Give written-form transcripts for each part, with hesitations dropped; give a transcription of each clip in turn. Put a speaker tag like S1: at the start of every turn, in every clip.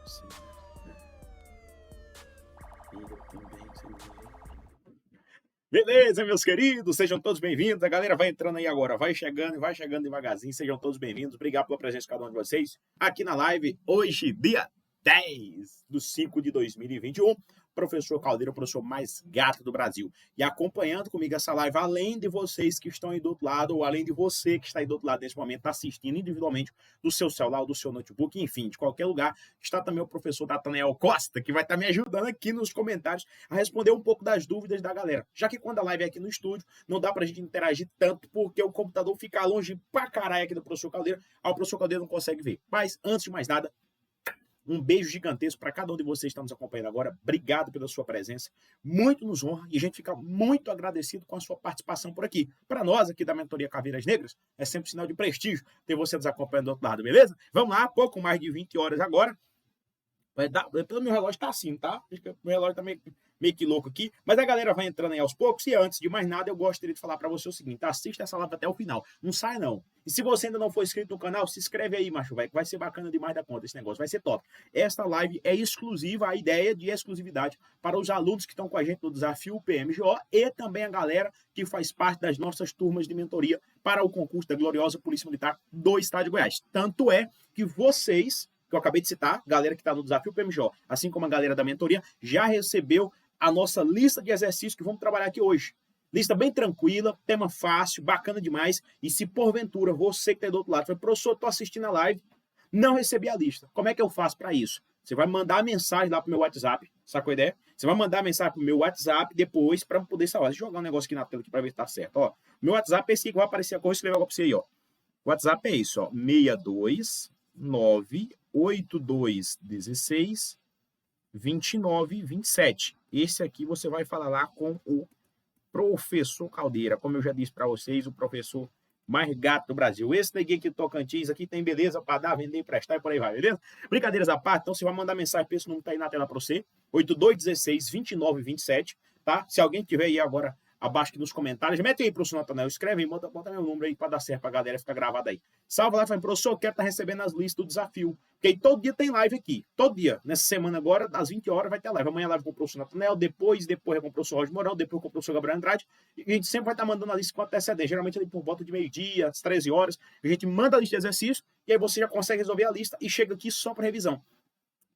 S1: Sim. Beleza, meus queridos, sejam todos bem-vindos. A galera vai entrando aí agora, vai chegando devagarzinho. Sejam todos bem-vindos. Obrigado pela presença de cada um de vocês aqui na live. Hoje, dia 10/5/2021. Professor Caldeira, o professor mais gato do Brasil. E acompanhando comigo essa live, além de vocês que estão aí do outro lado, ou além de você que está aí do outro lado nesse momento, tá assistindo individualmente do seu celular, do seu notebook, enfim, de qualquer lugar, está também o professor Nathanael Costa, que vai estar me ajudando aqui nos comentários a responder um pouco das dúvidas da galera. Já que quando a live é aqui no estúdio, não dá pra gente interagir tanto, porque o computador fica longe pra caralho aqui do professor Caldeira, aí o professor Caldeira não consegue ver. Mas, antes de mais nada, um beijo gigantesco para cada um de vocês que está nos acompanhando agora. Obrigado pela sua presença. Muito nos honra e a gente fica muito agradecido com a sua participação por aqui. Para nós aqui da Mentoria Caveiras Negras, é sempre sinal de prestígio ter você nos acompanhando do outro lado, beleza? Vamos lá, pouco mais de 20 horas agora. Vai dar, pelo meu relógio tá assim, tá? Meu relógio tá meio que louco aqui. Mas a galera vai entrando aí aos poucos. E antes de mais nada, eu gostaria de falar para você o seguinte: assista essa live até o final. Não sai, não. E se você ainda não for inscrito no canal, se inscreve aí, macho, vai ser bacana demais da conta esse negócio. Vai ser top. Esta live é exclusiva, a ideia de exclusividade para os alunos que estão com a gente no desafio PMGO e também a galera que faz parte das nossas turmas de mentoria para o concurso da gloriosa Polícia Militar do Estado de Goiás. Tanto é que vocês, que eu acabei de citar, galera que está no desafio PMJ, assim como a galera da mentoria, já recebeu a nossa lista de exercícios que vamos trabalhar aqui hoje. Lista bem tranquila, tema fácil, bacana demais. E se porventura você que está do outro lado fala, professor, estou assistindo a live, não recebi a lista. Como é que eu faço para isso? Você vai mandar a mensagem lá pro meu WhatsApp, sacou a ideia? Você vai mandar a mensagem pro meu WhatsApp depois para poder salvar. Deixa eu jogar um negócio aqui na tela aqui para ver se tá certo. Ó, meu WhatsApp é esse aqui que vai aparecer agora, eu vou escrever agora para você aí, ó. O WhatsApp é isso, ó, 62982162927. Esse aqui você vai falar lá com o professor Caldeira, como eu já disse para vocês, o professor mais gato do Brasil. Esse daqui aqui Tocantins, aqui tem beleza para dar, vender, emprestar e por aí vai, beleza? Brincadeiras à parte, então você vai mandar mensagem para esse número que tá aí na tela para você, 82162927, tá? Se alguém tiver aí agora abaixo aqui nos comentários, mete aí, professor Nathanael, escreve aí, bota meu número aí para dar certo pra galera ficar gravado aí. Salva lá e fala, professor, eu quero estar recebendo as listas do desafio. Porque aí todo dia tem live aqui. Todo dia. Nessa semana agora, às 20 horas, vai ter live. Amanhã live com o professor Nathanael, depois é com o professor Roger Mourão, depois com o professor Gabriel Andrade. E a gente sempre vai estar mandando a lista com antecedência. Geralmente ali por volta de meio-dia, às 13 horas. A gente manda a lista de exercícios e aí você já consegue resolver a lista e chega aqui só para revisão.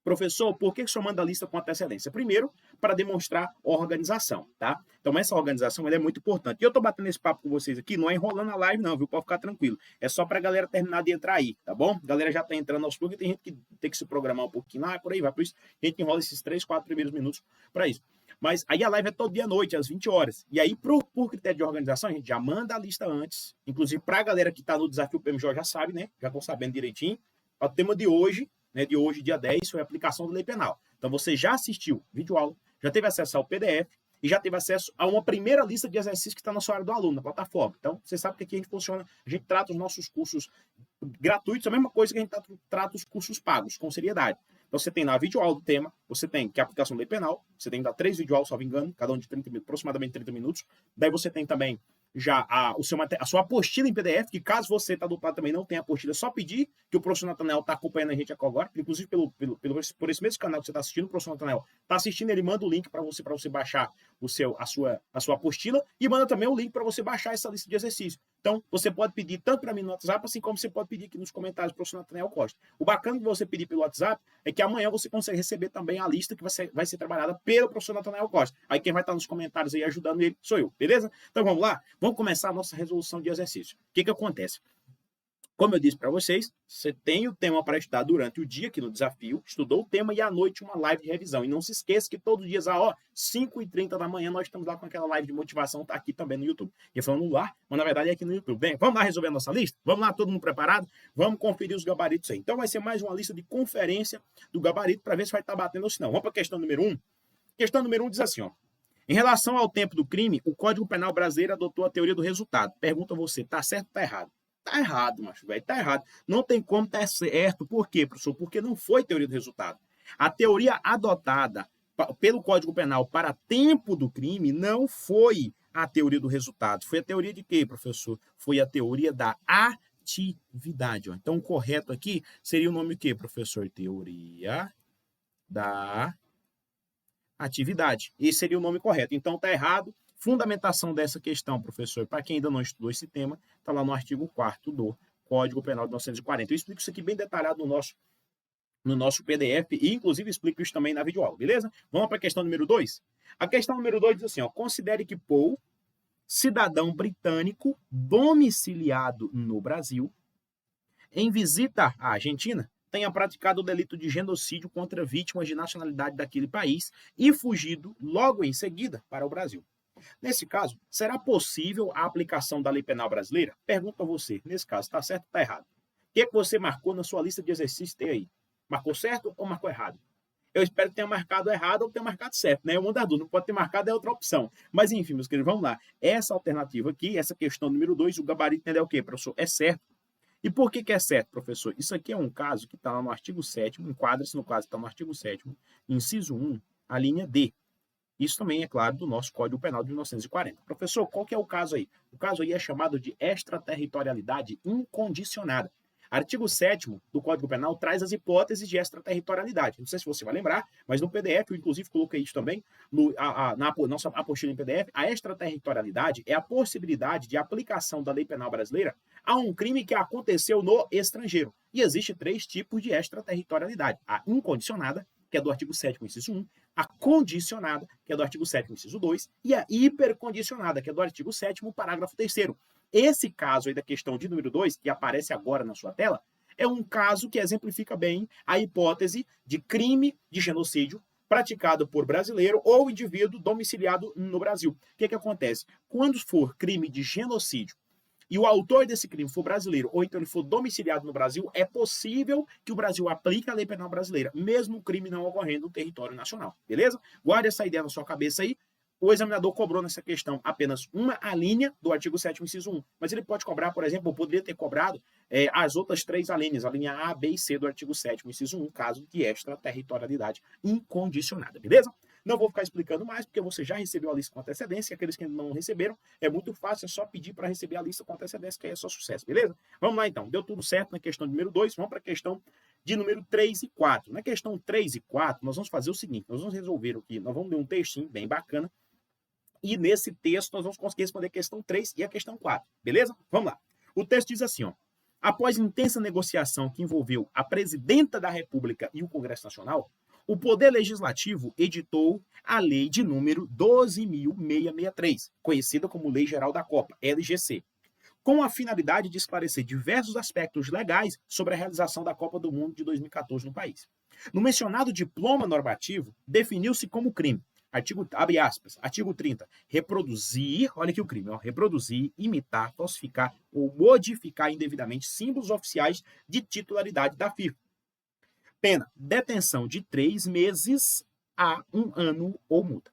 S1: Professor, por que o senhor manda a lista com antecedência? Primeiro, para demonstrar organização, tá? Então, essa organização ela é muito importante. E eu tô batendo esse papo com vocês aqui, não é enrolando a live não, viu? Pode ficar tranquilo. É só pra galera terminar de entrar aí, tá bom? A galera já tá entrando aos poucos, tem gente que tem que se programar um pouquinho lá, por aí vai. Por isso, a gente enrola esses 3, 4 primeiros minutos para isso. Mas aí a live é todo dia à noite, às 20 horas. E aí, por critério de organização, a gente já manda a lista antes. Inclusive, pra galera que tá no desafio PMJ já sabe, né? Já estão sabendo direitinho. O tema de hoje, dia 10, foi a aplicação da lei penal. Então, você já assistiu vídeo aula, já teve acesso ao PDF e já teve acesso a uma primeira lista de exercícios que está na sua área do aluno, na plataforma. Então, você sabe que aqui a gente funciona, a gente trata os nossos cursos gratuitos, a mesma coisa que a gente trata os cursos pagos, com seriedade. Então, você tem na vídeo aula do tema, você tem que é a aplicação da lei penal, você tem que dar 3 vídeo aulas, se não me engano, cada um de 30 minutos, aproximadamente 30 minutos. Daí você tem também já a sua apostila em PDF, que caso você está do outro lado também não tenha apostila, é só pedir que o professor Nathanael está acompanhando a gente agora, inclusive por esse mesmo canal que você está assistindo, o professor Nathanael está assistindo, ele manda o link para você baixar a sua apostila e manda também o link para você baixar essa lista de exercícios. Então, você pode pedir tanto para mim no WhatsApp, assim como você pode pedir aqui nos comentários, professor Nathanael Costa. O bacana de você pedir pelo WhatsApp é que amanhã você consegue receber também a lista que vai ser trabalhada pelo professor Nathanael Costa. Aí quem vai estar nos comentários aí ajudando ele sou eu, beleza? Então vamos lá? Vamos começar a nossa resolução de exercício. O que acontece? Como eu disse para vocês, você tem o tema para estudar durante o dia aqui no desafio, estudou o tema e à noite uma live de revisão. E não se esqueça que todos os dias, 5h30 da manhã, nós estamos lá com aquela live de motivação, tá aqui também no YouTube. E falando no ar, mas na verdade é aqui no YouTube. Bem, vamos lá resolver a nossa lista? Vamos lá, todo mundo preparado? Vamos conferir os gabaritos aí. Então vai ser mais uma lista de conferência do gabarito para ver se vai estar batendo ou se não. Vamos para a questão número 1. Questão número 1 diz assim, ó. Em relação ao tempo do crime, o Código Penal brasileiro adotou a teoria do resultado. Pergunta você, tá certo ou tá errado? Tá errado, macho, velho, tá errado. Não tem como tá certo. Por quê, professor? Porque não foi teoria do resultado. A teoria adotada pelo Código Penal para tempo do crime não foi a teoria do resultado. Foi a teoria de quê, professor? Foi a teoria da atividade. Ó. Então, o correto aqui seria o nome o quê, professor? Teoria da atividade. Esse seria o nome correto. Então, está errado. Fundamentação dessa questão, professor, para quem ainda não estudou esse tema, está lá no artigo 4º do Código Penal de 1940. Eu explico isso aqui bem detalhado no nosso PDF e, inclusive, explico isso também na videoaula, beleza? Vamos para a questão número 2? A questão número 2 diz assim, ó, considere que Paul, cidadão britânico domiciliado no Brasil, em visita à Argentina, tenha praticado o delito de genocídio contra vítimas de nacionalidade daquele país e fugido logo em seguida para o Brasil. Nesse caso, será possível a aplicação da lei penal brasileira? Pergunto a você, nesse caso, está certo ou está errado? O que é que você marcou na sua lista de exercícios? Tem aí? Marcou certo ou marcou errado? Eu espero que tenha marcado errado ou tenha marcado certo, né? Uma das duas, não pode ter marcado, é outra opção. Mas enfim, meus queridos, vamos lá. Essa alternativa aqui, essa questão número 2, o gabarito entendeu o quê, professor? É certo. E por que é certo, professor? Isso aqui é um caso que está lá no artigo 7º, enquadra-se no caso que está no artigo 7º, inciso 1, a linha D. Isso também é claro do nosso Código Penal de 1940. Professor, qual que é o caso aí? O caso aí é chamado de extraterritorialidade incondicionada. Artigo 7º do Código Penal traz as hipóteses de extraterritorialidade. Não sei se você vai lembrar, mas no PDF, eu inclusive coloquei isso também na nossa apostila em PDF. A extraterritorialidade é a possibilidade de aplicação da lei penal brasileira a um crime que aconteceu no estrangeiro. E existe 3 tipos de extraterritorialidade. A incondicionada, que é do artigo 7º, inciso 1, a condicionada, que é do artigo 7º, inciso 2, e a hipercondicionada, que é do artigo 7º, parágrafo 3º. Esse caso aí da questão de número 2, que aparece agora na sua tela, é um caso que exemplifica bem a hipótese de crime de genocídio praticado por brasileiro ou indivíduo domiciliado no Brasil. O que acontece? Quando for crime de genocídio e o autor desse crime for brasileiro, ou então ele for domiciliado no Brasil, é possível que o Brasil aplique a lei penal brasileira, mesmo o crime não ocorrendo no território nacional. Beleza? Guarde essa ideia na sua cabeça aí. O examinador cobrou nessa questão apenas uma alínea do artigo 7º, inciso 1, mas ele pode cobrar, por exemplo, ou poderia ter cobrado as outras 3 alíneas, a linha A, B e C do artigo 7º, inciso 1, caso de extraterritorialidade incondicionada, beleza? Não vou ficar explicando mais, porque você já recebeu a lista com antecedência, aqueles que não receberam, é muito fácil, é só pedir para receber a lista com antecedência, que aí é só sucesso, beleza? Vamos lá então, deu tudo certo na questão número 2, vamos para a questão de número 3 e 4. Na questão 3 e 4, nós vamos fazer o seguinte, nós vamos resolver aqui, nós vamos ler um textinho bem bacana, e nesse texto nós vamos conseguir responder a questão 3 e a questão 4, beleza? Vamos lá. O texto diz assim, ó. Após intensa negociação que envolveu a presidenta da República e o Congresso Nacional, o Poder Legislativo editou a Lei de número 12.663, conhecida como Lei Geral da Copa, LGC, com a finalidade de esclarecer diversos aspectos legais sobre a realização da Copa do Mundo de 2014 no país. No mencionado diploma normativo, definiu-se como crime, abre aspas, artigo 30, reproduzir, olha aqui o crime, ó, reproduzir, imitar, falsificar ou modificar indevidamente símbolos oficiais de titularidade da FIFA. Pena, detenção de 3 meses a 1 ano ou multa.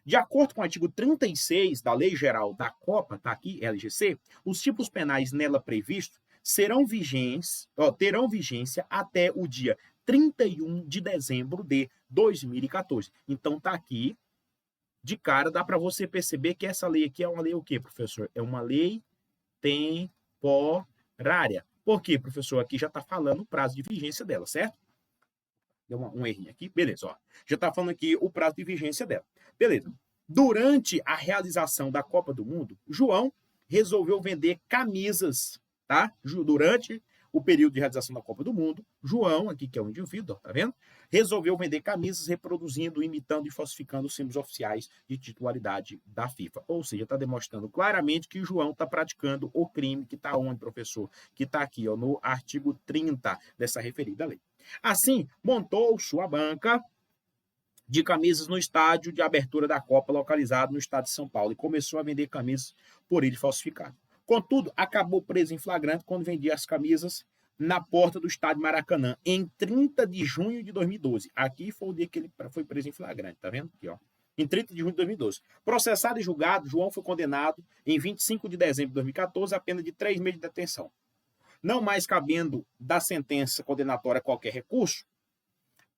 S1: De acordo com o artigo 36 da Lei Geral da Copa, tá aqui, LGC, os tipos penais nela previstos terão vigência até o dia 31 de dezembro de 2014. Então tá aqui, de cara, dá para você perceber que essa lei aqui é uma lei o quê, professor? É uma lei temporária. Por quê, professor? Aqui já está falando o prazo de vigência dela, certo? Deu um errinho aqui. Beleza, ó. Já está falando aqui o prazo de vigência dela. Beleza. Durante a realização da Copa do Mundo, João resolveu vender camisas, tá? Durante o período de realização da Copa do Mundo, João, aqui que é um indivíduo, tá vendo? Resolveu vender camisas reproduzindo, imitando e falsificando os símbolos oficiais de titularidade da FIFA. Ou seja, está demonstrando claramente que João está praticando o crime que está onde, professor? Que está aqui, ó, no artigo 30 dessa referida lei. Assim, montou sua banca de camisas no estádio de abertura da Copa, localizado no estado de São Paulo, e começou a vender camisas por ele falsificado. Contudo, acabou preso em flagrante quando vendia as camisas na porta do estádio Maracanã, em 30 de junho de 2012. Aqui foi o dia que ele foi preso em flagrante, tá vendo? Aqui, ó. Em 30 de junho de 2012. Processado e julgado, João foi condenado em 25 de dezembro de 2014 a pena de 3 meses de detenção. Não mais cabendo da sentença condenatória qualquer recurso,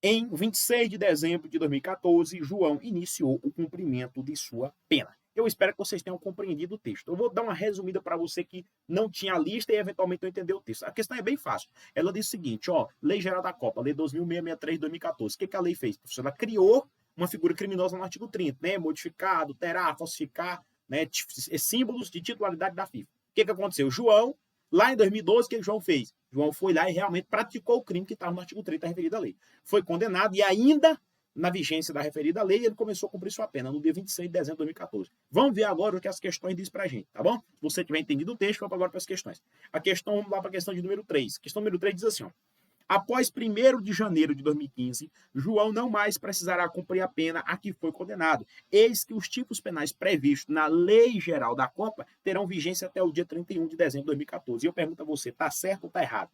S1: em 26 de dezembro de 2014, João iniciou o cumprimento de sua pena. Eu espero que vocês tenham compreendido o texto. Eu vou dar uma resumida para você que não tinha a lista e eventualmente não entendeu o texto. A questão é bem fácil. Ela diz o seguinte, ó, Lei Geral da Copa, Lei 2663 de 2014. O que a lei fez? Ela criou uma figura criminosa no artigo 30, né? Modificar, adulterar, falsificar, né? Símbolos de titularidade da FIFA. O que aconteceu? João, lá em 2012, o que o João fez? João foi lá e realmente praticou o crime que estava no artigo 30 da referida lei. Foi condenado e ainda, na vigência da referida lei, ele começou a cumprir sua pena no dia 26 de dezembro de 2014. Vamos ver agora o que as questões dizem pra gente, tá bom? Se você tiver entendido o texto, vamos agora para as questões. Vamos lá para a questão de número 3. A questão número 3 diz assim, ó. Após 1º de janeiro de 2015, João não mais precisará cumprir a pena a que foi condenado. Eis que os tipos penais previstos na Lei Geral da Copa terão vigência até o dia 31 de dezembro de 2014. E eu pergunto a você, tá certo ou tá errado?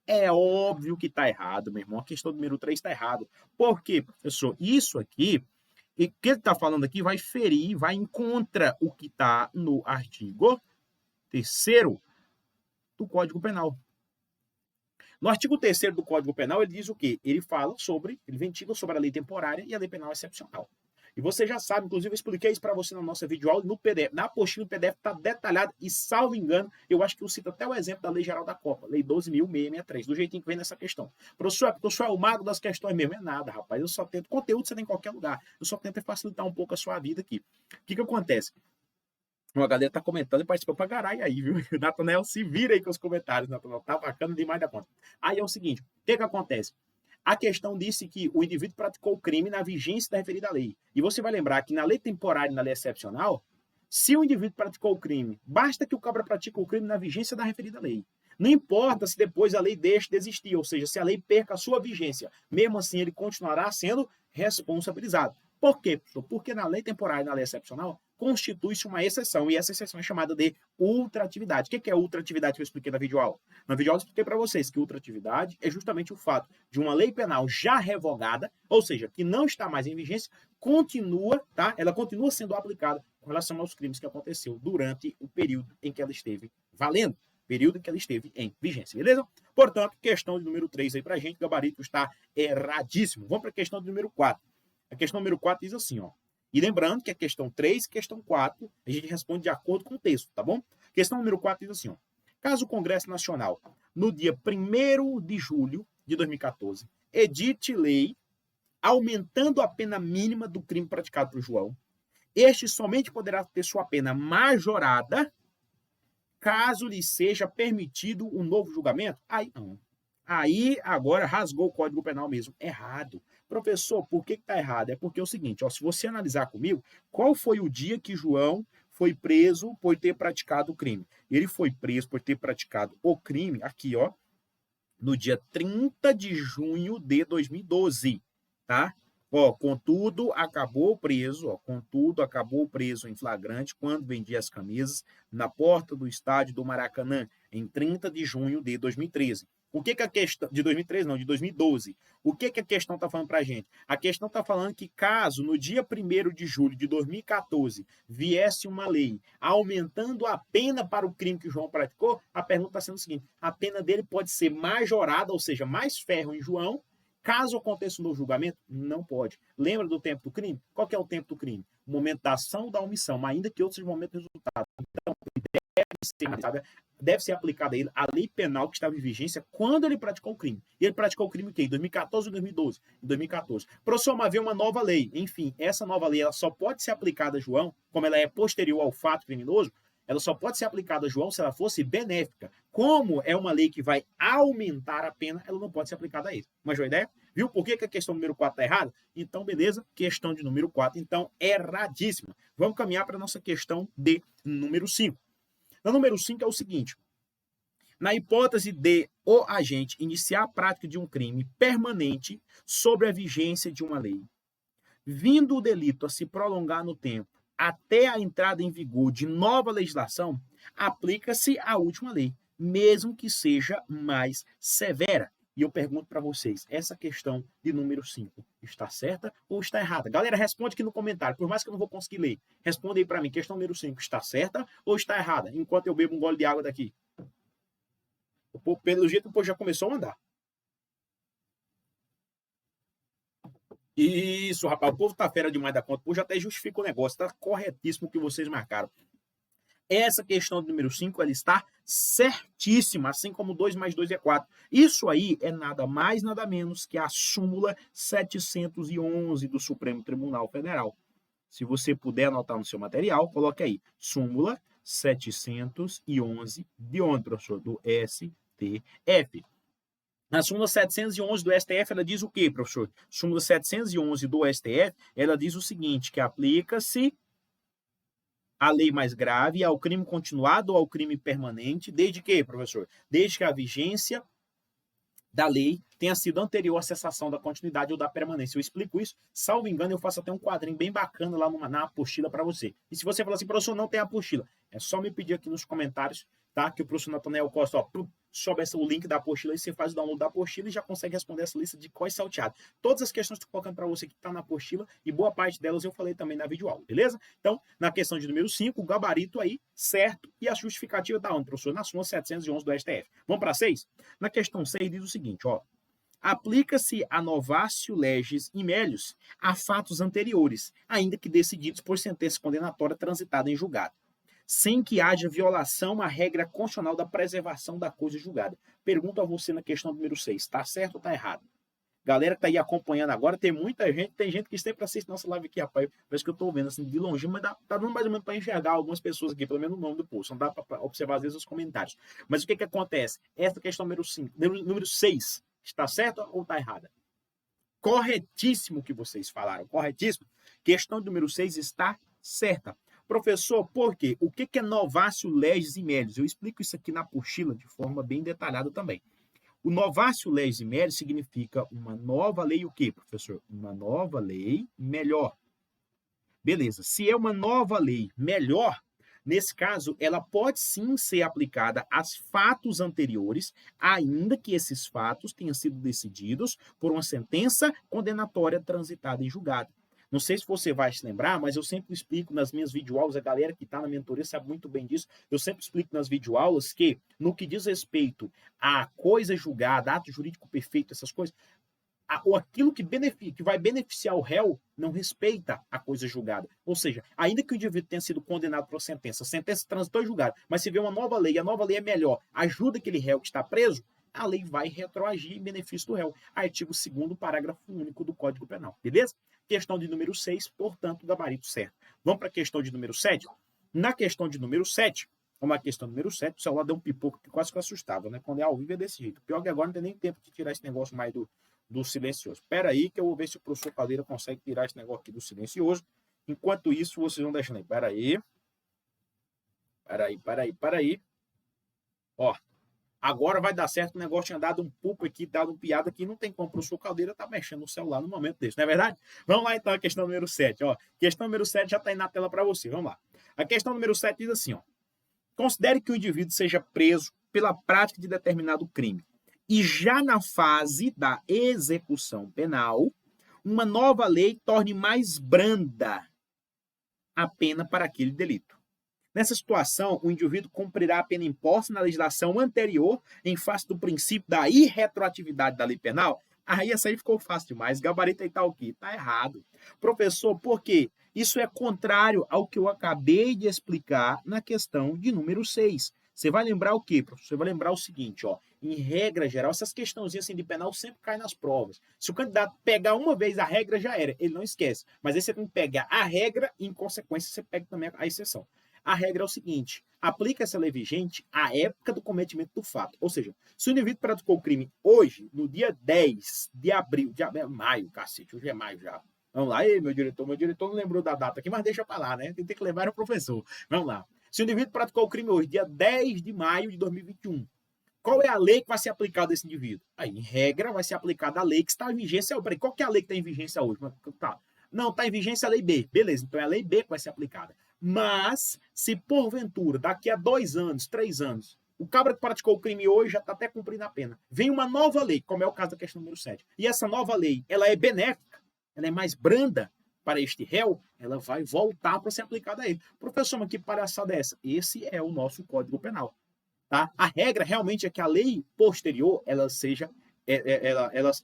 S1: É óbvio que tá errado, meu irmão. A questão número 3 tá errado. Por quê, professor? Isso aqui, e o que ele está falando aqui vai ferir, vai em contra o que está no artigo 3º do Código Penal. No artigo 3º do Código Penal, ele diz o quê? Ele ventila sobre a lei temporária e a lei penal excepcional. E você já sabe, inclusive eu expliquei isso para você na nossa videoaula, no PDF, na apostila do PDF está detalhado e, salvo engano, eu acho que eu cito até o exemplo da Lei Geral da Copa, Lei 12.663, do jeitinho que vem nessa questão. Professor, porque eu sou o mago das questões mesmo. É nada, rapaz. Eu só tento, conteúdo você tem em qualquer lugar. Eu só tento facilitar um pouco a sua vida aqui. O que acontece? Uma galera tá comentando e participou pra caralho aí, viu? O Nathanael se vira aí com os comentários, Nathanael. Tá bacana demais da conta. Aí é o seguinte, o que acontece? A questão disse que o indivíduo praticou o crime na vigência da referida lei. E você vai lembrar que na lei temporária e na lei excepcional, se o indivíduo praticou o crime, basta que o cabra pratique o crime na vigência da referida lei. Não importa se depois a lei deixe de existir, ou seja, se a lei perca a sua vigência. Mesmo assim, ele continuará sendo responsabilizado. Por quê, professor? Porque na lei temporária e na lei excepcional constitui-se uma exceção, e essa exceção é chamada de ultratividade. O que é ultratividade que eu expliquei na videoaula? Na videoaula eu expliquei para vocês que ultratividade é justamente o fato de uma lei penal já revogada, ou seja, que não está mais em vigência, ela continua sendo aplicada com relação aos crimes que aconteceu durante o período em que ela esteve valendo, período em que ela esteve em vigência, beleza? Portanto, questão de número 3 aí pra gente, o gabarito está erradíssimo. Vamos para a questão de número 4. A questão número 4 diz assim, ó. E lembrando que a questão 3 e questão 4, a gente responde de acordo com o texto, tá bom? Questão número 4 diz assim, ó. Caso o Congresso Nacional, no dia 1º de julho de 2014, edite lei aumentando a pena mínima do crime praticado por João, este somente poderá ter sua pena majorada caso lhe seja permitido um novo julgamento. Aí não. Aí, agora, rasgou o Código Penal mesmo. Errado. Professor, por que está errado? É porque é o seguinte, ó, se você analisar comigo, qual foi o dia que João foi preso por ter praticado o crime? Ele foi preso por ter praticado o crime, aqui, ó, no dia 30 de junho de 2012, tá? Ó, contudo, acabou preso em flagrante quando vendia as camisas na porta do estádio do Maracanã, em 30 de junho de 2013. O que a questão... De 2013 não, de 2012. O que a questão está falando para a gente? A questão está falando que caso no dia 1º de julho de 2014 viesse uma lei aumentando a pena para o crime que o João praticou, a pergunta está sendo o seguinte, a pena dele pode ser majorada, ou seja, mais ferro em João, caso aconteça um novo julgamento? Não pode. Lembra do tempo do crime? Qual que é o tempo do crime? O momento da ação ou da omissão, ainda que outros momentos do resultado. Então, deve ser aplicada a ele a lei penal que estava em vigência quando ele praticou o crime. E ele praticou o crime o quê? Em 2014 ou 2012? Em 2014. Professor, mas veio uma nova lei. Enfim, essa nova lei ela só pode ser aplicada a João, como ela é posterior ao fato criminoso, ela só pode ser aplicada a João se ela fosse benéfica. Como é uma lei que vai aumentar a pena, ela não pode ser aplicada a ele. Mas a ideia? Viu por que a questão número 4 está errada? Então, beleza, questão de número 4, então, erradíssima. Vamos caminhar para a nossa questão de número 5. A número 5 é o seguinte. Na hipótese de o agente iniciar a prática de um crime permanente sobre a vigência de uma lei, vindo o delito a se prolongar no tempo até a entrada em vigor de nova legislação, aplica-se a última lei, mesmo que seja mais severa. E eu pergunto para vocês, essa questão de número 5 está certa ou está errada? Galera, responde aqui no comentário, por mais que eu não vou conseguir ler. Responde aí para mim, questão número 5 está certa ou está errada? Enquanto eu bebo um gole de água daqui. Pelo jeito, o povo já começou a andar. Isso, rapaz, o povo tá fera demais da conta. O povo já até justifica o negócio, tá corretíssimo o que vocês marcaram. Essa questão do número 5, ela está certíssima, assim como 2 mais 2 é 4. Isso aí é nada mais, nada menos que a súmula 711 do Supremo Tribunal Federal. Se você puder anotar no seu material, coloque aí, súmula 711 de onde, professor? Do STF. A súmula 711 do STF, ela diz o quê, professor? Súmula 711 do STF, ela diz o seguinte, que aplica-se a lei mais grave ao crime continuado ou ao crime permanente, desde que, professor? Desde que a vigência da lei tenha sido anterior à cessação da continuidade ou da permanência. Eu explico isso, salvo engano, eu faço até um quadrinho bem bacana lá na apostila para você. E se você falar assim, professor, não tem apostila, é só me pedir aqui nos comentários, tá? Que o professor Natanael Costa, ó, sobe o link da apostila e você faz o download da apostila e já consegue responder essa lista de cós salteado. Todas as questões que estou colocando para você que está na apostila e boa parte delas eu falei também na videoaula, beleza? Então, na questão de número 5, o gabarito aí, certo, e a justificativa da onde, professor? Na súmula 711 do STF. Vamos para 6? Na questão 6 diz o seguinte, ó, aplica-se a novatio legis in melius a fatos anteriores, ainda que decididos por sentença condenatória transitada em julgado, sem que haja violação à regra constitucional da preservação da coisa julgada. Pergunto a você na questão número 6, está certo ou está errado? Galera que tá aí acompanhando agora, tem muita gente, tem gente que sempre assiste nossa live aqui, rapaz, parece que eu tô vendo assim de longe, mas tá dando mais ou menos para enxergar algumas pessoas aqui, pelo menos no nome do post, não dá para observar às vezes os comentários. Mas o que que acontece? Essa questão número 5, número 6, está certa ou está errada? Corretíssimo o que vocês falaram, corretíssimo. Questão número 6 está certa. Professor, por quê? O que que é novatio legis in melius? Eu explico isso aqui na apostila de forma bem detalhada também. O novatio legis in melius significa uma nova lei o quê, professor? Uma nova lei melhor. Beleza. Se é uma nova lei melhor, nesse caso, ela pode sim ser aplicada aos fatos anteriores, ainda que esses fatos tenham sido decididos por uma sentença condenatória transitada em julgado. Não sei se você vai se lembrar, mas eu sempre explico nas minhas videoaulas, a galera que está na mentoria sabe muito bem disso, eu sempre explico nas videoaulas que, no que diz respeito a coisa julgada, ato jurídico perfeito, essas coisas, ou aquilo que vai beneficiar o réu não respeita a coisa julgada. Ou seja, ainda que o indivíduo tenha sido condenado por sentença, a sentença transitou em julgado, mas se vê uma nova lei, a nova lei é melhor, ajuda aquele réu que está preso, a lei vai retroagir em benefício do réu. Artigo 2º, parágrafo único do Código Penal. Beleza? Questão de número 6, portanto, gabarito certo. Vamos para a questão de número 7? Na questão de número 7, uma questão número 7, o celular deu um pipoco que quase que assustava, né? Quando é ao vivo é desse jeito. Pior que agora não tem nem tempo de tirar esse negócio mais do silencioso. Espera aí que eu vou ver se o professor Caldeira consegue tirar esse negócio aqui do silencioso. Enquanto isso, vocês vão deixando aí. Espera aí. Ó, agora vai dar certo. O negócio tinha dado um pouco aqui, dado um piada aqui. Não tem como o professor Caldeira tá mexendo no celular no momento desse, não é verdade? Vamos lá então, a questão número 7. Ó, questão número 7 já está aí na tela para você. Vamos lá. A questão número 7 diz assim, ó. Considere que o indivíduo seja preso pela prática de determinado crime. E já na fase da execução penal, uma nova lei torne mais branda a pena para aquele delito. Nessa situação, o indivíduo cumprirá a pena imposta na legislação anterior em face do princípio da irretroatividade da lei penal. Aí essa aí ficou fácil demais. Gabarito aí tá o quê? Tá errado. Professor, por quê? Isso é contrário ao que eu acabei de explicar na questão de número 6. Você vai lembrar o quê, professor? Você vai lembrar o seguinte, ó. Em regra geral, essas questãozinhas assim de penal sempre caem nas provas. Se o candidato pegar uma vez a regra, já era. Ele não esquece. Mas aí você tem que pegar a regra e, em consequência, você pega também a exceção. A regra é o seguinte, aplica essa lei vigente à época do cometimento do fato. Ou seja, se o indivíduo praticou o crime hoje, no dia 10 de abril, maio, cacete, hoje é maio já. Vamos lá, ei, meu diretor não lembrou da data aqui, mas deixa pra lá, né? Tem que levar o professor. Vamos lá. Se o indivíduo praticou o crime hoje, dia 10 de maio de 2021, qual é a lei que vai ser aplicada a esse indivíduo? Aí, em regra, vai ser aplicada a lei que está em vigência. Peraí, qual que é a lei que está em vigência hoje? Tá. Não, está em vigência a lei B. Beleza, então é a lei B que vai ser aplicada. Mas, se porventura, daqui a 2 anos, 3 anos, o cabra que praticou o crime hoje já está até cumprindo a pena, vem uma nova lei, como é o caso da questão número 7. E essa nova lei, ela é benéfica, ela é mais branda para este réu, ela vai voltar para ser aplicada a ele. Professor, mas que palhaçada é essa? Esse é o nosso Código Penal. Tá? A regra realmente é que a lei posterior ela seja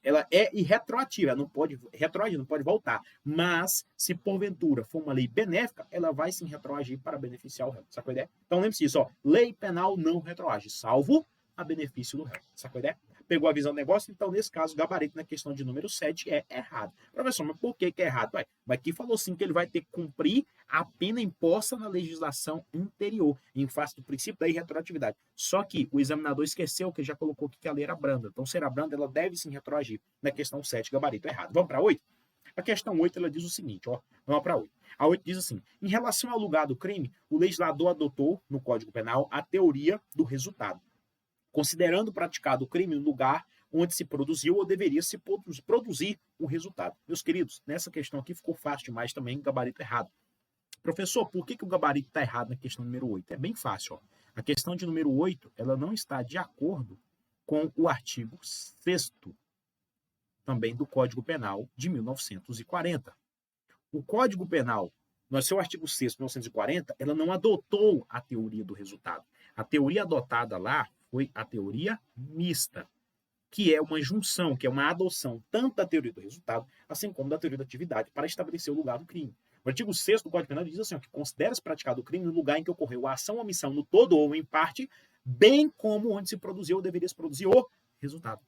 S1: ela é irretroativa, ela não pode retroagir, não pode voltar. Mas, se porventura for uma lei benéfica, ela vai sim retroagir para beneficiar o réu. Sacou a ideia? Então lembre-se disso, ó. Lei penal não retroage, salvo a benefício do réu. Sacou a ideia? Pegou a visão do negócio, então nesse caso, o gabarito na questão de número 7 é errado. Professor, mas por que é errado? Ué, mas aqui falou sim que ele vai ter que cumprir a pena imposta na legislação anterior, em face do princípio da irretroatividade. Só que o examinador esqueceu que já colocou que a lei era branda. Então, se era branda, ela deve sim retroagir na questão 7, gabarito errado. Vamos para 8? A questão 8, ela diz o seguinte, ó, vamos para 8. A 8 diz assim, em relação ao lugar do crime, o legislador adotou, no Código Penal, a teoria do resultado, considerando praticado o crime no lugar onde se produziu ou deveria se produzir o resultado. Meus queridos, nessa questão aqui ficou fácil demais também, gabarito errado. Professor, por que o gabarito está errado na questão número 8? É bem fácil. Ó. A questão de número 8, ela não está de acordo com o artigo 6º, também do Código Penal de 1940. O Código Penal, no seu artigo 6º de 1940, ela não adotou a teoria do resultado. A teoria adotada lá foi a teoria mista, que é uma junção, que é uma adoção tanto da teoria do resultado, assim como da teoria da atividade, para estabelecer o lugar do crime. O artigo 6º do Código Penal diz assim, ó, que considera-se praticado o crime no lugar em que ocorreu a ação ou omissão no todo ou em parte, bem como onde se produziu ou deveria se produzir o resultado.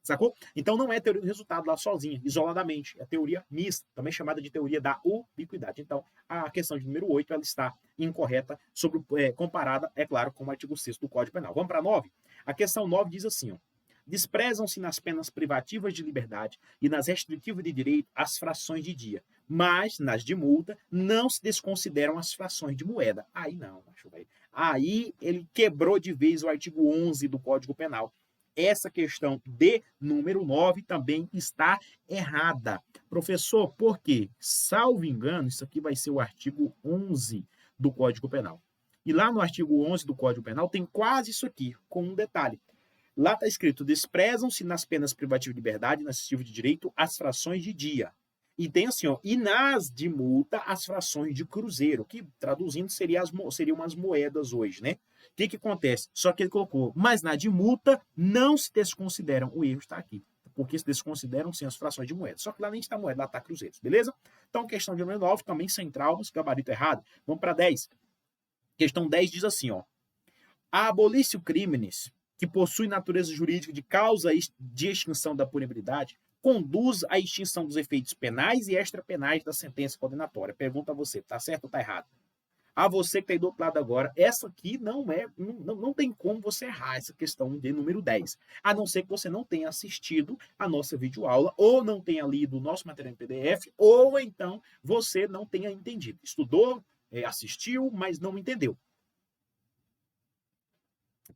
S1: Sacou? Então não é teoria do resultado lá sozinha, isoladamente. É teoria mista, também chamada de teoria da ubiquidade. Então, a questão de número 8, ela está incorreta, comparada, é claro, com o artigo 6º do Código Penal. Vamos para 9? A questão 9 diz assim, ó. Desprezam-se nas penas privativas de liberdade e nas restritivas de direito as frações de dia, mas nas de multa não se desconsideram as frações de moeda. Aí não, acho bem. Aí ele quebrou de vez o artigo 11 do Código Penal. Essa questão de número 9 também está errada. Professor, por quê? Salvo engano, isso aqui vai ser o artigo 11 do Código Penal. E lá no artigo 11 do Código Penal tem quase isso aqui, com um detalhe. Lá está escrito, desprezam-se nas penas privativas de liberdade e nas restritivas de direito as frações de dia. E tem assim, ó, e nas de multa as frações de cruzeiro, que traduzindo seriam as moedas hoje, né? O que acontece? Só que ele colocou, mas na de multa não se desconsideram, o erro está aqui, porque se desconsideram sim as frações de moeda. Só que lá nem está moeda, lá está cruzeiros, beleza? Então, questão de número 9, também sem traumas, gabarito errado. Vamos para 10. Questão 10 diz assim, ó. A abolício crimes, que possui natureza jurídica de causa de extinção da punibilidade, conduz à extinção dos efeitos penais e extrapenais da sentença condenatória. Pergunta a você, tá certo ou tá errado? A você que está aí do outro lado agora, essa aqui não tem como você errar essa questão de número 10. A não ser que você não tenha assistido a nossa videoaula, ou não tenha lido o nosso material em PDF, ou então você não tenha entendido. Estudou, assistiu, mas não entendeu.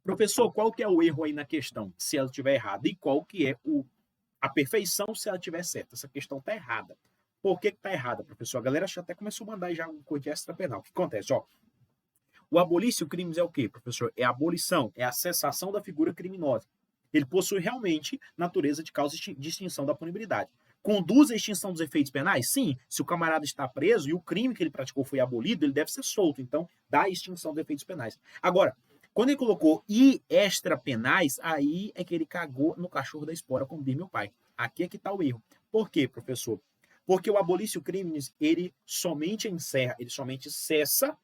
S1: Professor, qual que é o erro aí na questão, se ela estiver errada? E qual que é a perfeição se ela estiver certa? Essa questão está errada. Por que está errada, professor? A galera até começou a mandar já um código extra penal. O que acontece? Ó, o abolício crimes é o quê, professor? É a abolição, é a cessação da figura criminosa. Ele possui realmente natureza de causa de extinção da punibilidade. Conduz à extinção dos efeitos penais? Sim. Se o camarada está preso e o crime que ele praticou foi abolido, ele deve ser solto. Então, dá a extinção dos efeitos penais. Agora, quando ele colocou e extrapenais, aí é que ele cagou no cachorro da espora, como diz meu pai. Aqui é que está o erro. Por quê, professor? Porque o abolício crimes, ele somente encerra, ele somente cessa,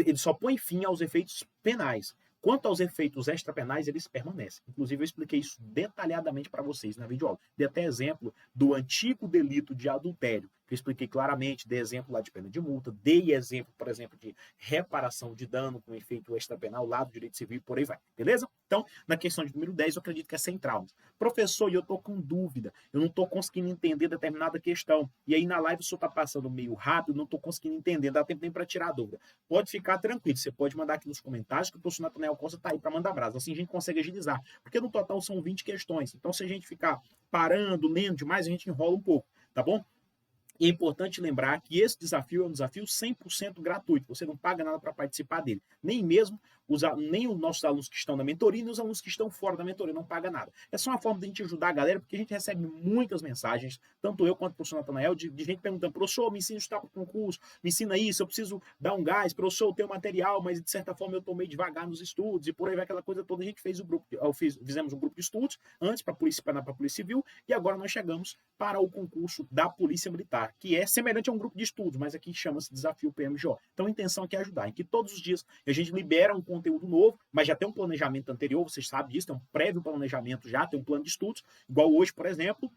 S1: ele só põe fim aos efeitos penais. Quanto aos efeitos extrapenais, eles permanecem. Inclusive, eu expliquei isso detalhadamente para vocês na videoaula. Dei até exemplo do antigo delito de adultério, que eu expliquei claramente, dei exemplo lá de pena de multa, dei exemplo, por exemplo, de reparação de dano com efeito extrapenal lá do direito civil e por aí vai, beleza? Então, na questão de número 10, eu acredito que é sem traumas. Professor, eu estou com dúvida, eu não estou conseguindo entender determinada questão, e aí na live o senhor está passando meio rápido, não estou conseguindo entender, dá tempo nem para tirar a dúvida. Pode ficar tranquilo, você pode mandar aqui nos comentários que o professor Natanael Costa está aí para mandar brasa, assim a gente consegue agilizar, porque no total são 20 questões, então se a gente ficar parando, lendo demais, a gente enrola um pouco, tá bom? E é importante lembrar que esse desafio é um desafio 100% gratuito. Você não paga nada para participar dele. Nem mesmo nem os nossos alunos que estão na mentoria, nem os alunos que estão fora da mentoria não pagam nada. É só uma forma de a gente ajudar a galera, porque a gente recebe muitas mensagens, tanto eu quanto o professor Natanael, de gente perguntando, professor, me ensina a estudar para o concurso, me ensina isso, eu preciso dar um gás, professor, eu tenho material, mas de certa forma eu estou meio devagar nos estudos, e por aí vai aquela coisa toda. A gente fez o grupo, fizemos um grupo de estudos, antes para a Polícia Civil, e agora nós chegamos para o concurso da Polícia Militar, que é semelhante a um grupo de estudos, mas aqui chama-se Desafio PMJ. Então a intenção aqui é ajudar, em que todos os dias a gente libera um conteúdo novo, mas já tem um planejamento anterior, vocês sabem disso, tem um prévio planejamento já, tem um plano de estudos, igual hoje, por exemplo,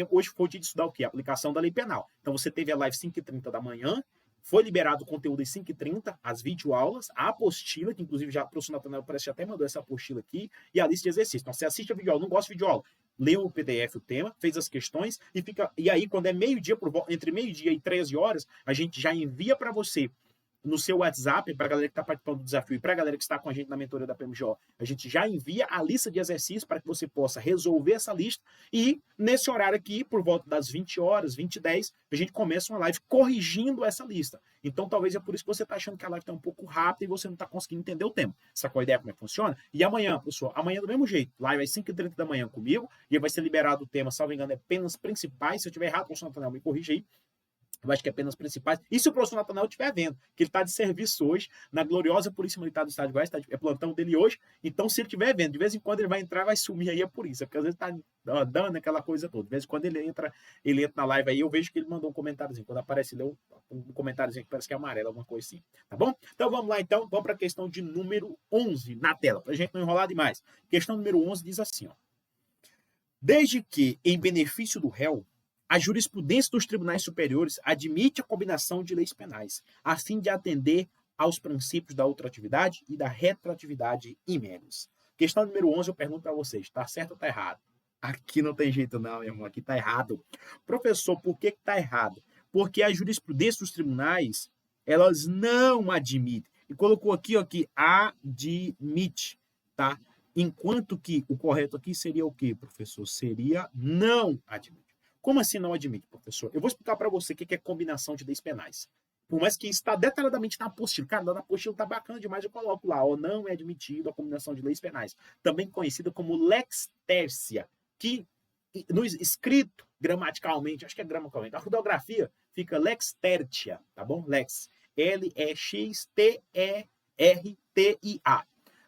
S1: hoje foi o dia de estudar o quê? A aplicação da lei penal. Então você teve a live 5h30 da manhã, foi liberado o conteúdo às 5h30, as videoaulas, a apostila, que inclusive já o professor Natanael parece que até mandou essa apostila aqui, e a lista de exercícios. Então você assiste a videoaula, não gosta de videoaula, leu o PDF, o tema, fez as questões, e aí quando é meio-dia, entre meio-dia e 13 horas, a gente já envia para você no seu WhatsApp, para a galera que está participando do desafio e para a galera que está com a gente na mentoria da PMJ, a gente já envia a lista de exercícios para que você possa resolver essa lista e nesse horário aqui, por volta das 20 horas, 20h10, a gente começa uma live corrigindo essa lista. Então talvez é por isso que você está achando que a live está um pouco rápida e você não está conseguindo entender o tema. Sacou a ideia como é que funciona? E amanhã, pessoal, amanhã do mesmo jeito, live às 5h30 da manhã comigo e vai ser liberado o tema, salvo engano, é penas principais. Se eu estiver errado, professor Natanael, me corrija aí. Eu acho que é apenas principais. E se o professor Natanael estiver vendo, que ele está de serviço hoje, na gloriosa Polícia Militar do Estado de Goiás, é plantão dele hoje, então se ele estiver vendo, de vez em quando ele vai entrar, vai sumir aí, é por isso, porque às vezes está dando aquela coisa toda. De vez em quando ele entra na live aí, eu vejo que ele mandou um comentáriozinho. Quando aparece, ele um comentáriozinho que parece que é amarelo, alguma coisa assim, tá bom? Então vamos lá, então, vamos para a questão de número 11 na tela, para a gente não enrolar demais. Questão número 11 diz assim, ó. Desde que, em benefício do réu, a jurisprudência dos tribunais superiores admite a combinação de leis penais, a fim de atender aos princípios da ultratividade e da retroatividade imenes. Questão número 11, eu pergunto para vocês, está certo ou está errado? Aqui não tem jeito não, meu irmão, aqui está errado. Professor, por que está errado? Porque a jurisprudência dos tribunais, elas não admitem. E colocou aqui, ó, que admite, tá? Enquanto que o correto aqui seria o quê, professor? Seria não admite. Como assim não admite, professor? Eu vou explicar para você o que é combinação de leis penais. Por mais que está detalhadamente na apostila. Cara, na apostila está bacana demais, eu coloco lá, ó, não é admitido a combinação de leis penais. Também conhecida como lex tercia, que no escrito, gramaticalmente, acho que é gramaticalmente, a ortografia fica lex tertia, tá bom? Lex. L-E-X-T-E-R-T-I-A.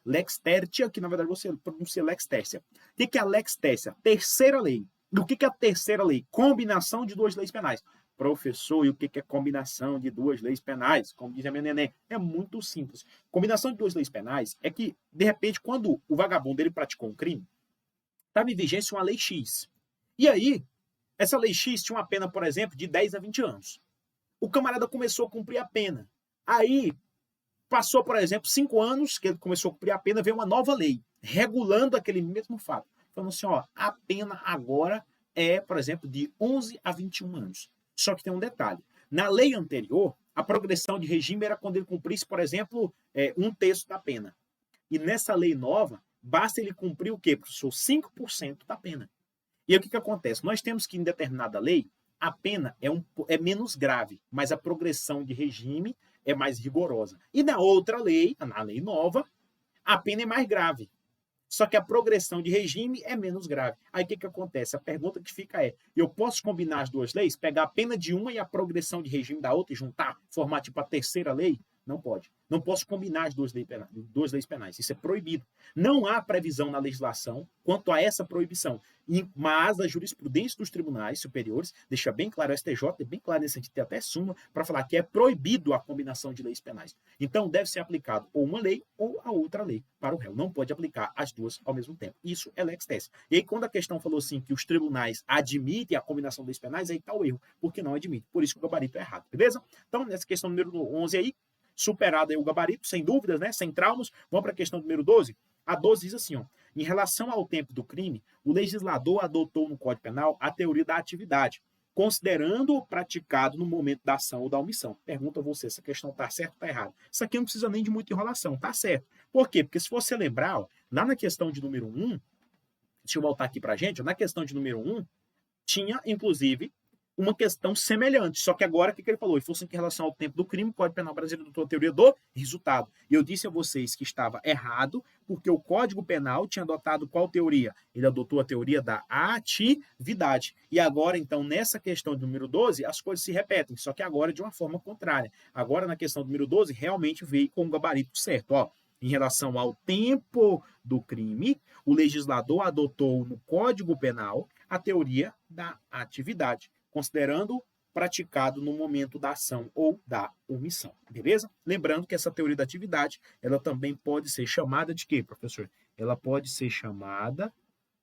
S1: Lex tertia, que na verdade você pronuncia lex tercia. O que é a lex tercia? Terceira lei. Do que é a terceira lei? Combinação de duas leis penais. Professor, e o que é combinação de duas leis penais? Como diz a minha neném, é muito simples. Combinação de duas leis penais é que, de repente, quando o vagabundo ele praticou um crime, estava em vigência uma lei X. E aí, essa lei X tinha uma pena, por exemplo, de 10 a 20 anos. O camarada começou a cumprir a pena. Aí, passou, por exemplo, 5 anos que ele começou a cumprir a pena, veio uma nova lei, regulando aquele mesmo fato. Falando assim, ó, a pena agora é, por exemplo, de 11 a 21 anos. Só que tem um detalhe. Na lei anterior, a progressão de regime era quando ele cumprisse, por exemplo, 1/3 da pena. E nessa lei nova, basta ele cumprir o quê, professor? 5% da pena. E aí o que acontece? Nós temos que, em determinada lei, a pena é menos grave, mas a progressão de regime é mais rigorosa. E na outra lei, na lei nova, a pena é mais grave. Só que a progressão de regime é menos grave. Aí o que acontece? A pergunta que fica é, eu posso combinar as duas leis? Pegar a pena de uma e a progressão de regime da outra e juntar? Formar tipo a terceira lei? Não pode. Não posso combinar as duas leis penais. Isso é proibido. Não há previsão na legislação quanto a essa proibição. Mas a jurisprudência dos tribunais superiores deixa bem claro, o STJ é bem claro nesse sentido, tem até súmula para falar que é proibido a combinação de leis penais. Então deve ser aplicado ou uma lei ou a outra lei para o réu. Não pode aplicar as duas ao mesmo tempo. Isso é lex tercia. E aí quando a questão falou assim que os tribunais admitem a combinação de leis penais, aí está o erro, porque não admite. Por isso que o gabarito é errado, beleza? Então nessa questão número 11 aí, superado aí o gabarito, sem dúvidas, né? Sem traumas. Vamos para a questão número 12. A 12 diz assim, ó, em relação ao tempo do crime, o legislador adotou no Código Penal a teoria da atividade, considerando-o praticado no momento da ação ou da omissão. Pergunta a você, essa questão está certa ou está errada? Isso aqui não precisa nem de muita enrolação, tá certo. Por quê? Porque se você lembrar, ó, lá na questão de número 1, deixa eu voltar aqui para a gente, ó, na questão de número 1, tinha, inclusive, uma questão semelhante. Só que agora, o que ele falou? Ele falou assim que em relação ao tempo do crime, o Código Penal brasileiro adotou a teoria do resultado. E eu disse a vocês que estava errado, porque o Código Penal tinha adotado qual teoria? Ele adotou a teoria da atividade. E agora, então, nessa questão do número 12, as coisas se repetem, só que agora de uma forma contrária. Agora, na questão do número 12, realmente veio com o gabarito certo. Ó, em relação ao tempo do crime, o legislador adotou no Código Penal a teoria da atividade, considerando praticado no momento da ação ou da omissão, beleza? Lembrando que essa teoria da atividade, ela também pode ser chamada de quê, professor? Ela pode ser chamada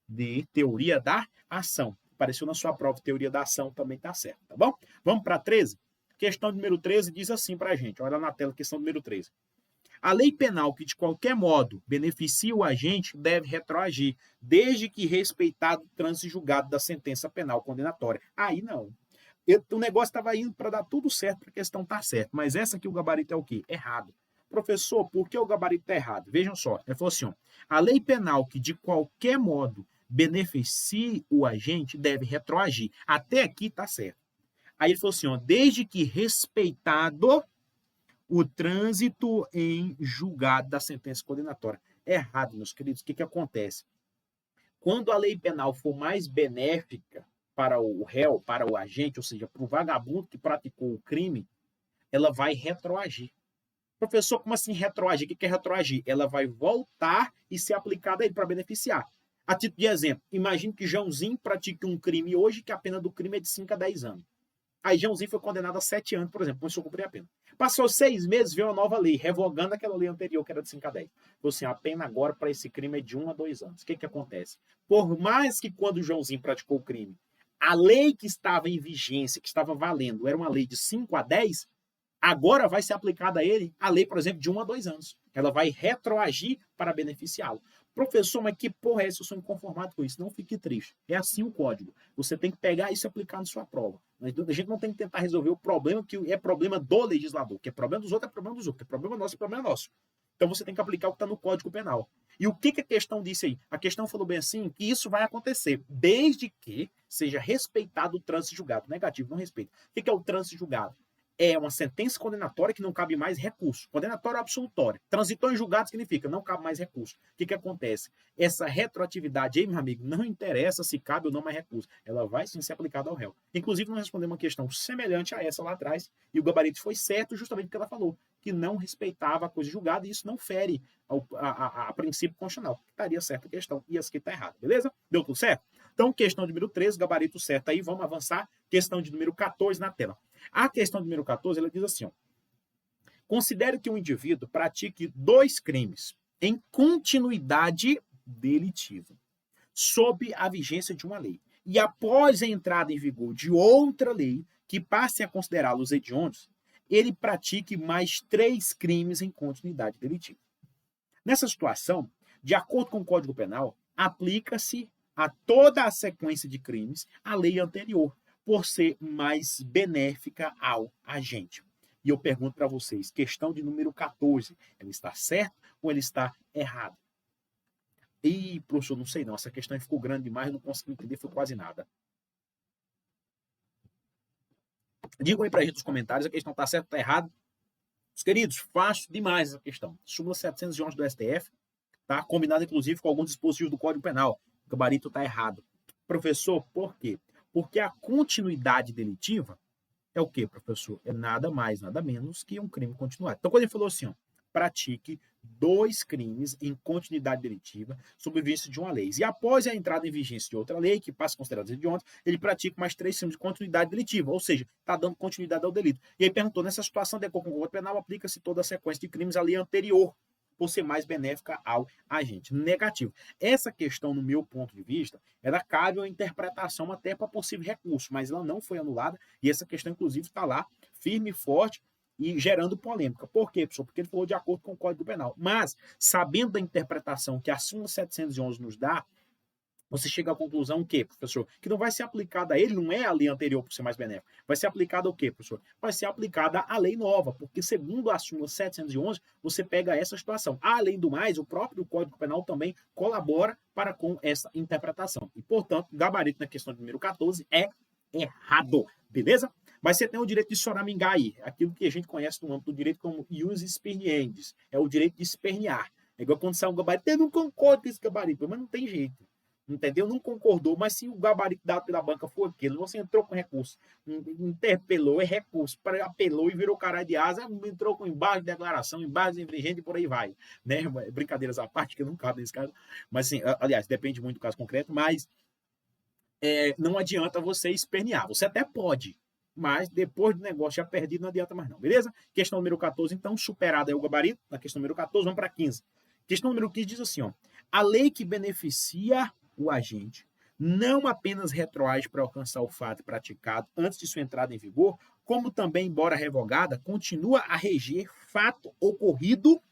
S1: de teoria da ação. Apareceu na sua prova, teoria da ação também tá certo, tá bom? Vamos para 13? Questão número 13 diz assim pra gente, olha na tela, questão número 13. A lei penal que de qualquer modo beneficia o agente deve retroagir, desde que respeitado o trânsito julgado da sentença penal condenatória. Aí não. O negócio estava indo para dar tudo certo, para a questão estar certa. Mas essa aqui o gabarito é o quê? Errado. Professor, por que o gabarito está errado? Vejam só. Ele falou assim, ó, a lei penal que de qualquer modo beneficie o agente deve retroagir. Até aqui está certo. Aí ele falou assim, ó, desde que respeitado o trânsito em julgado da sentença condenatória. É errado, meus queridos. O que acontece? Quando a lei penal for mais benéfica para o réu, para o agente, ou seja, para o vagabundo que praticou o crime, ela vai retroagir. Professor, como assim retroagir? O que é retroagir? Ela vai voltar e ser aplicada a ele para beneficiar. A título de exemplo, imagine que Joãozinho pratique um crime hoje, que a pena do crime é de 5 a 10 anos. Aí Joãozinho foi condenado a 7 anos, por exemplo, começou a cumprir a pena. Passou 6 meses, veio uma nova lei, revogando aquela lei anterior, que era de 5 a 10. Falou assim, a pena agora para esse crime é de 1 a 2 anos. O que acontece? Por mais que quando o Joãozinho praticou o crime, a lei que estava em vigência, que estava valendo, era uma lei de 5 a 10, agora vai ser aplicada a ele a lei, por exemplo, de 1 a 2 anos. Ela vai retroagir para beneficiá-lo. Professor, mas que porra é essa? Eu sou inconformado com isso. Não fique triste. É assim o código. Você tem que pegar isso e aplicar na sua prova. A gente não tem que tentar resolver o problema que é problema do legislador. Que é problema dos outros, é problema dos outros. Que é problema nosso, é problema nosso. Então você tem que aplicar o que está no Código Penal. E o que a questão disse aí? A questão falou bem assim que isso vai acontecer desde que seja respeitado o trânsito julgado. Negativo, não respeita. O que é o trânsito julgado? É uma sentença condenatória que não cabe mais recurso. Condenatória absolutória. Transitou em julgado significa não cabe mais recurso. O que acontece? Essa retroatividade aí, meu amigo, não interessa se cabe ou não mais recurso. Ela vai sim ser aplicada ao réu. Inclusive, nós respondemos uma questão semelhante a essa lá atrás, e o gabarito foi certo justamente porque ela falou que não respeitava a coisa julgada, e isso não fere a princípio constitucional. Estaria certa a questão, e essa aqui está errada, beleza? Deu tudo certo? Então, questão de número 13, gabarito certo aí, vamos avançar. Questão de número 14 na tela. A questão número 14, ela diz assim, ó, considere que um indivíduo pratique 2 crimes em continuidade delitiva, sob a vigência de uma lei, e após a entrada em vigor de outra lei, que passe a considerá-los hediondos, ele pratique mais 3 crimes em continuidade delitiva. Nessa situação, de acordo com o Código Penal, aplica-se a toda a sequência de crimes a lei anterior, por ser mais benéfica ao agente. E eu pergunto para vocês, questão de número 14, ela está certa ou ela está errada? Ih, professor, não sei não, essa questão ficou grande demais, não consegui entender, foi quase nada. Digam aí para a gente nos comentários, a questão está certa ou está errada? Meus queridos, fácil demais essa questão. Súmula 711 do STF, tá? Combinado inclusive com alguns dispositivos do Código Penal. O gabarito está errado. Professor, por quê? Porque a continuidade delitiva é o quê, professor? É nada mais, nada menos que um crime continuado. Então, quando ele falou assim, ó, pratique 2 crimes em continuidade delitiva sob vigência de uma lei. E após a entrada em vigência de outra lei, que passa a considerar hediondos, ele pratica mais 3 crimes de continuidade delitiva, ou seja, está dando continuidade ao delito. E aí perguntou, nessa situação, de acordo com o Código Penal, aplica-se toda a sequência de crimes à lei anterior, por ser mais benéfica ao agente. Negativo. Essa questão, no meu ponto de vista, ela cabe uma interpretação até para possível recurso, mas ela não foi anulada e essa questão, inclusive, está lá firme e forte e gerando polêmica. Por quê, professor? Porque ele falou de acordo com o Código Penal. Mas, sabendo da interpretação que a súmula 711 nos dá, você chega à conclusão que, professor, que não vai ser aplicada a ele, não é a lei anterior por ser mais benéfica. Vai ser aplicada o quê, professor? Vai ser aplicada a lei nova, porque segundo a súmula 711, você pega essa situação. Além do mais, o próprio Código Penal também colabora para com essa interpretação. E, portanto, o gabarito na questão de número 14 é errado, beleza? Mas você tem o direito de choramingar aí, aquilo que a gente conhece no âmbito do direito como ius esperniendi, é o direito de espernear. É igual quando sai um gabarito, eu não concordo com esse gabarito, mas não tem jeito. Entendeu? Não concordou, mas se o gabarito dado pela banca for aquele, você entrou com recurso, interpelou, é recurso, apelou e virou caralho de asa, entrou com embargo de declaração, embargo de infringente e por aí vai. Né? Brincadeiras à parte, que não cabe nesse caso. Mas, assim, aliás, depende muito do caso concreto, mas não adianta você espernear. Você até pode, mas depois do negócio já perdido, não adianta mais não, beleza? Questão número 14, então, superada é o gabarito. Na questão número 14, vamos para 15. Questão número 15 diz assim, ó, a lei que beneficia o agente não apenas retroage para alcançar o fato praticado antes de sua entrada em vigor, como também, embora revogada, continua a reger fato ocorrido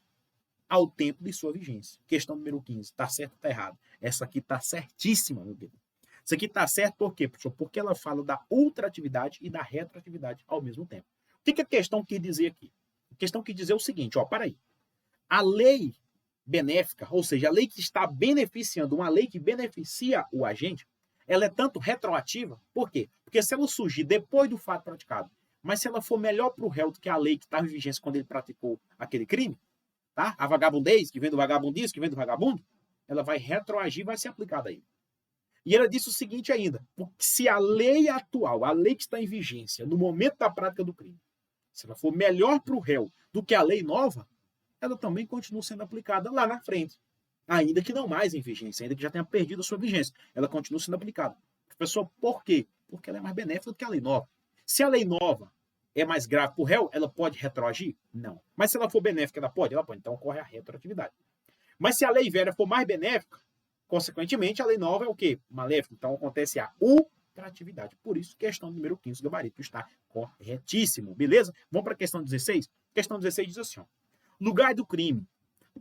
S1: ao tempo de sua vigência. Questão número 15, tá certo ou tá errado? Essa aqui tá certíssima, meu querido. Isso aqui tá certo por quê, professor? Porque ela fala da ultratividade e da retroatividade ao mesmo tempo. O que a questão quer dizer aqui? A questão quer dizer o seguinte, ó, para aí. A lei benéfica, ou seja, a lei que está beneficiando, uma lei que beneficia o agente, ela é tanto retroativa, por quê? Porque se ela surgir depois do fato praticado, mas se ela for melhor para o réu do que a lei que estava em vigência quando ele praticou aquele crime, tá? A vagabundez, que vem do vagabundismo, que vem do vagabundo, ela vai retroagir e vai ser aplicada a ele. E ela disse o seguinte ainda, porque se a lei atual, a lei que está em vigência no momento da prática do crime, se ela for melhor para o réu do que a lei nova, ela também continua sendo aplicada lá na frente. Ainda que não mais em vigência, ainda que já tenha perdido a sua vigência. Ela continua sendo aplicada. Professor, por quê? Porque ela é mais benéfica do que a lei nova. Se a lei nova é mais grave para o réu, ela pode retroagir? Não. Mas se ela for benéfica, ela pode? Ela pode. Então ocorre a retroatividade. Mas se a lei velha for mais benéfica, consequentemente, a lei nova é o quê? Maléfica. Então acontece a ultratividade. Por isso, questão número 15 do gabarito está corretíssimo. Beleza? Vamos para a questão 16? Questão 16 diz assim, ó. Lugar do crime,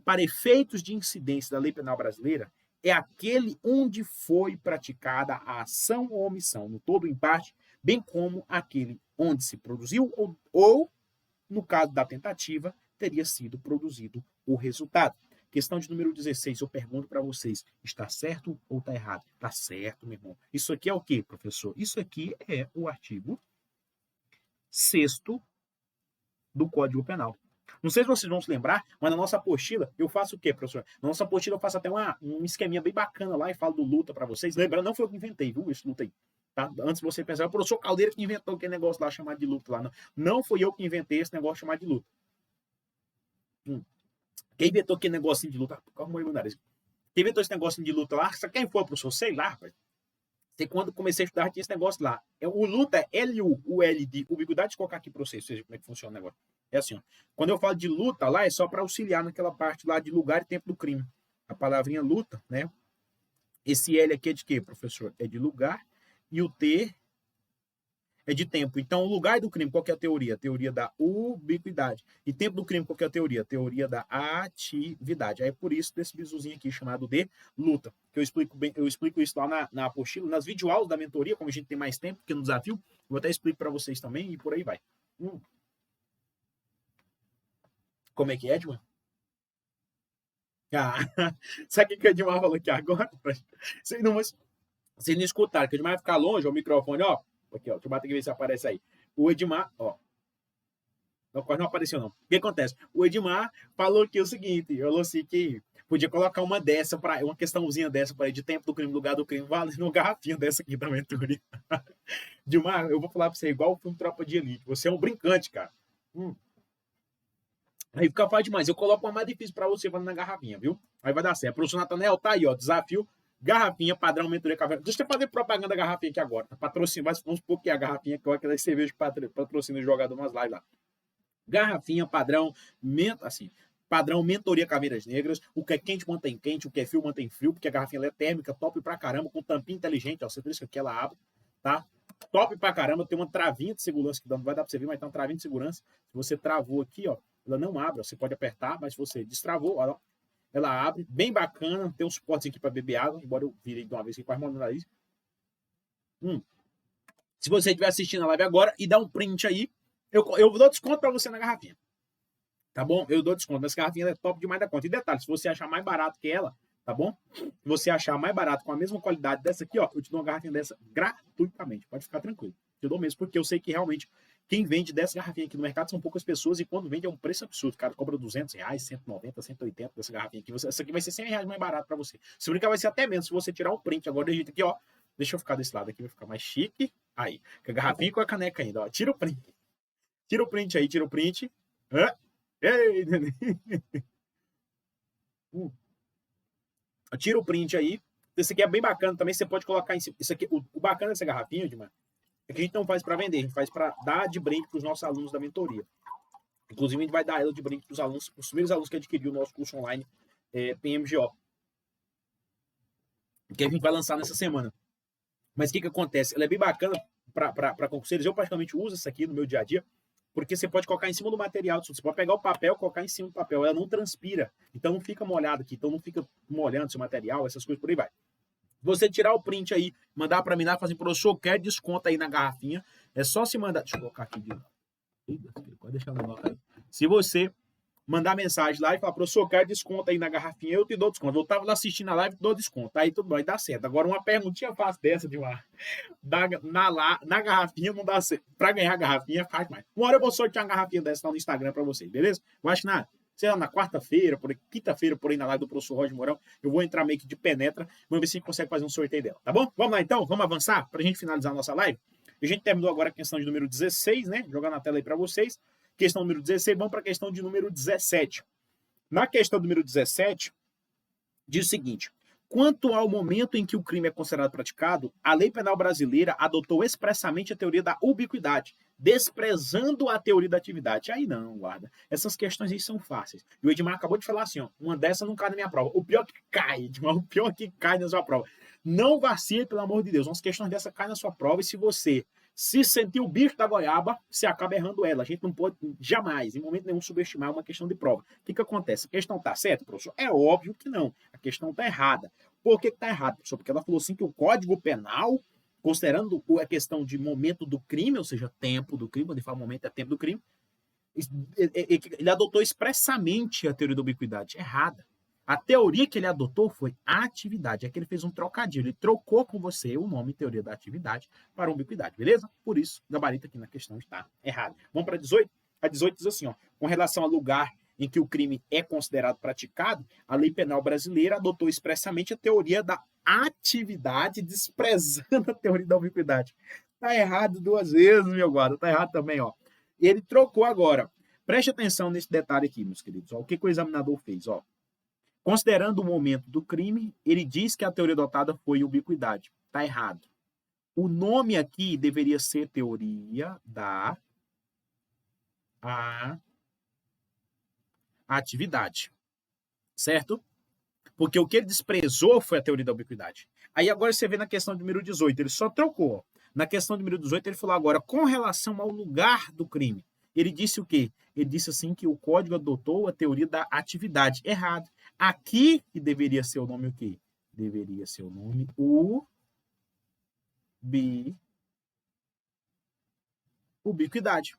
S1: para efeitos de incidência da lei penal brasileira, é aquele onde foi praticada a ação ou omissão, no todo ou em parte, bem como aquele onde se produziu ou no caso da tentativa, teria sido produzido o resultado. Questão de número 16, eu pergunto para vocês, está certo ou está errado? Está certo, meu irmão. Isso aqui é o quê, professor? Isso aqui é o artigo 6º do Código Penal. Não sei se vocês vão se lembrar, mas na nossa apostila, eu faço o quê, professor? Na nossa apostila eu faço até um esqueminha bem bacana lá e falo do luta para vocês. Lembrando, não foi eu que inventei, viu, esse luta aí. Tá? Antes de você pensar, o professor Caldeira que inventou aquele negócio lá chamado de luta lá. Não, não fui eu que inventei esse negócio chamado de luta. Quem inventou aquele negocinho de luta? Calma aí, meu nariz. Quem inventou esse negocinho de luta lá? Quem foi, professor? Sei lá, rapaz. Sei quando comecei a estudar, tinha esse negócio lá. O luta é L-U, o L de ubiquidade, de colocar aqui para vocês, seja como é que funciona o negócio. É assim, ó. Quando eu falo de luta lá, é só para auxiliar naquela parte lá de lugar e tempo do crime. A palavrinha luta, né? Esse L aqui é de quê, professor? É de lugar e o T é de tempo. Então, o lugar do crime, qual que é a teoria? A teoria da ubiquidade. E tempo do crime, qual que é a teoria? A teoria da atividade. Aí é por isso desse bizuzinho aqui chamado de luta. Que eu explico isso lá na apostila, nas videoaulas da mentoria, como a gente tem mais tempo, porque no desafio, eu vou até explicar para vocês também e por aí vai. Como é que é, Edmar? Ah, sabe o que o Edmar falou aqui agora? Vocês não escutaram, que o Edmar vai ficar longe, o microfone, ó. Aqui, ó. Deixa eu bater aqui ver se aparece aí. O Edmar, ó. Não, quase não apareceu, não. O que acontece? O Edmar falou aqui o seguinte, falou assim que podia colocar uma dessa, uma questãozinha dessa para de tempo do crime, lugar do crime, valendo uma garrafinha dessa aqui da mentoria. Edmar, eu vou falar pra você, igual o filme Tropa de Elite. Você é um brincante, cara. Aí fica fácil demais. Eu coloco uma mais difícil para você, falando na garrafinha, viu? Aí vai dar certo. Professor Natanel, tá aí, ó. Desafio. Garrafinha, padrão, mentoria, caverna. Deixa eu fazer propaganda da garrafinha aqui agora. Tá patrocínio, vamos supor que é a garrafinha, que é aquela cerveja que patrocina o jogador umas lives lá. Garrafinha, padrão, assim, padrão, mentoria Caveiras Negras. O que é quente mantém quente, o que é frio mantém frio, porque a garrafinha ela é térmica, top pra caramba, com tampinha inteligente, ó. Você trisca que ela abre, tá? Top pra caramba, tem uma travinha de segurança que não vai dar pra você ver, mas tem uma travinha de segurança. Se você travou aqui, ó, ela não abre, ó. Você pode apertar, mas se você destravou, ó, ela abre, bem bacana, tem um suporte aqui para beber água, embora eu virei de uma vez aqui com a mão no nariz. Se você estiver assistindo a live agora e dá um print aí, eu dou desconto para você na garrafinha. Tá bom? Eu dou desconto. Essa garrafinha é top demais da conta. E detalhe, se você achar mais barato que ela, tá bom? Se você achar mais barato com a mesma qualidade dessa aqui, ó, eu te dou uma garrafinha dessa gratuitamente. Pode ficar tranquilo. Te dou mesmo, porque eu sei que realmente quem vende dessa garrafinha aqui no mercado são poucas pessoas e quando vende é um preço absurdo. O cara cobra R$200, 190, 180 dessa garrafinha aqui. Essa aqui vai ser R$100 mais barato pra você. Se brincar, vai ser até menos se você tirar um print agora do jeito aqui, ó. Deixa eu ficar desse lado aqui, vai ficar mais chique. Aí, com a garrafinha e com a caneca ainda, ó. Tira o print. Tira o print aí, tira o print. Ei, tira o print aí. Esse aqui é bem bacana também, você pode colocar em cima. Isso aqui, o bacana dessa garrafinha, Edmar, é que a gente não faz para vender, a gente faz para dar de brinde para os nossos alunos da mentoria. Inclusive, a gente vai dar ela de brinde para os alunos, os primeiros alunos que adquiriram o nosso curso online PMGO, que a gente vai lançar nessa semana. Mas o que acontece? Ela é bem bacana para concurseiros. Eu praticamente uso essa aqui no meu dia a dia, porque você pode colocar em cima do material. Você pode pegar o papel, colocar em cima do papel. Ela não transpira, então não fica molhada aqui, então não fica molhando seu material, essas coisas por aí vai. Você tirar o print aí, mandar para mim lá, fazer, professor, quer desconto aí na garrafinha. É só se mandar. Deixa eu colocar aqui de novo. Pode deixar no bloco aí. Se você mandar mensagem lá e falar, professor, quer desconto aí na garrafinha, eu te dou desconto. Eu tava lá assistindo a live, te dou desconto. Aí tudo bem, dá certo. Agora, uma perguntinha fácil dessa, de uma. Na garrafinha não dá certo. Para ganhar a garrafinha, faz mais. Uma hora eu vou sortear uma garrafinha dessa lá no Instagram para vocês, beleza? Eu acho que sei lá, na quarta-feira, quinta-feira, por aí, na live do professor Roger Mourão, eu vou entrar meio que de penetra, vamos ver se a gente consegue fazer um sorteio dela, tá bom? Vamos lá então, vamos avançar pra gente finalizar a nossa live. A gente terminou agora a questão de número 16, né? Jogar na tela aí pra vocês. Questão número 16, vamos pra questão de número 17. Na questão número 17, diz o seguinte: quanto ao momento em que o crime é considerado praticado, a lei penal brasileira adotou expressamente a teoria da ubiquidade, desprezando a teoria da atividade. Aí não, guarda. Essas questões aí são fáceis. E o Edmar acabou de falar assim, ó, uma dessa não cai na minha prova. O pior que cai, Edmar, o pior que cai na sua prova. Não vacile, pelo amor de Deus. Umas questões dessa caem na sua prova e se você se sentir o bicho da goiaba, você acaba errando ela. A gente não pode jamais, em momento nenhum, subestimar uma questão de prova. O que acontece? A questão está certa, professor? É óbvio que não. A questão está errada. Por que está errada, professor? Porque ela falou assim que o Código Penal, considerando a questão de momento do crime, ou seja, tempo do crime, quando ele fala momento é tempo do crime, ele adotou expressamente a teoria da ubiquidade. Errada. A teoria que ele adotou foi a atividade. É que ele fez um trocadilho. Ele trocou com você o nome teoria da atividade para ubiquidade, beleza? Por isso, gabarito aqui na questão está errado. Vamos para 18? A 18 diz assim, ó, com relação ao lugar em que o crime é considerado praticado, a lei penal brasileira adotou expressamente a teoria da atividade, desprezando a teoria da ubiquidade. Tá errado duas vezes, meu guarda. Tá errado também, ó. Ele trocou agora. Preste atenção nesse detalhe aqui, meus queridos. Ó, o que o examinador fez, ó? Considerando o momento do crime, ele diz que a teoria adotada foi ubiquidade. Tá errado. O nome aqui deveria ser teoria da atividade. Certo? Porque o que ele desprezou foi a teoria da ubiquidade. Aí agora você vê na questão número 18, ele só trocou. Na questão número 18, ele falou agora, com relação ao lugar do crime. Ele disse o quê? Ele disse assim que o código adotou a teoria da atividade. Errado. Aqui que deveria ser o nome o quê? Deveria ser o nome ubiquidade.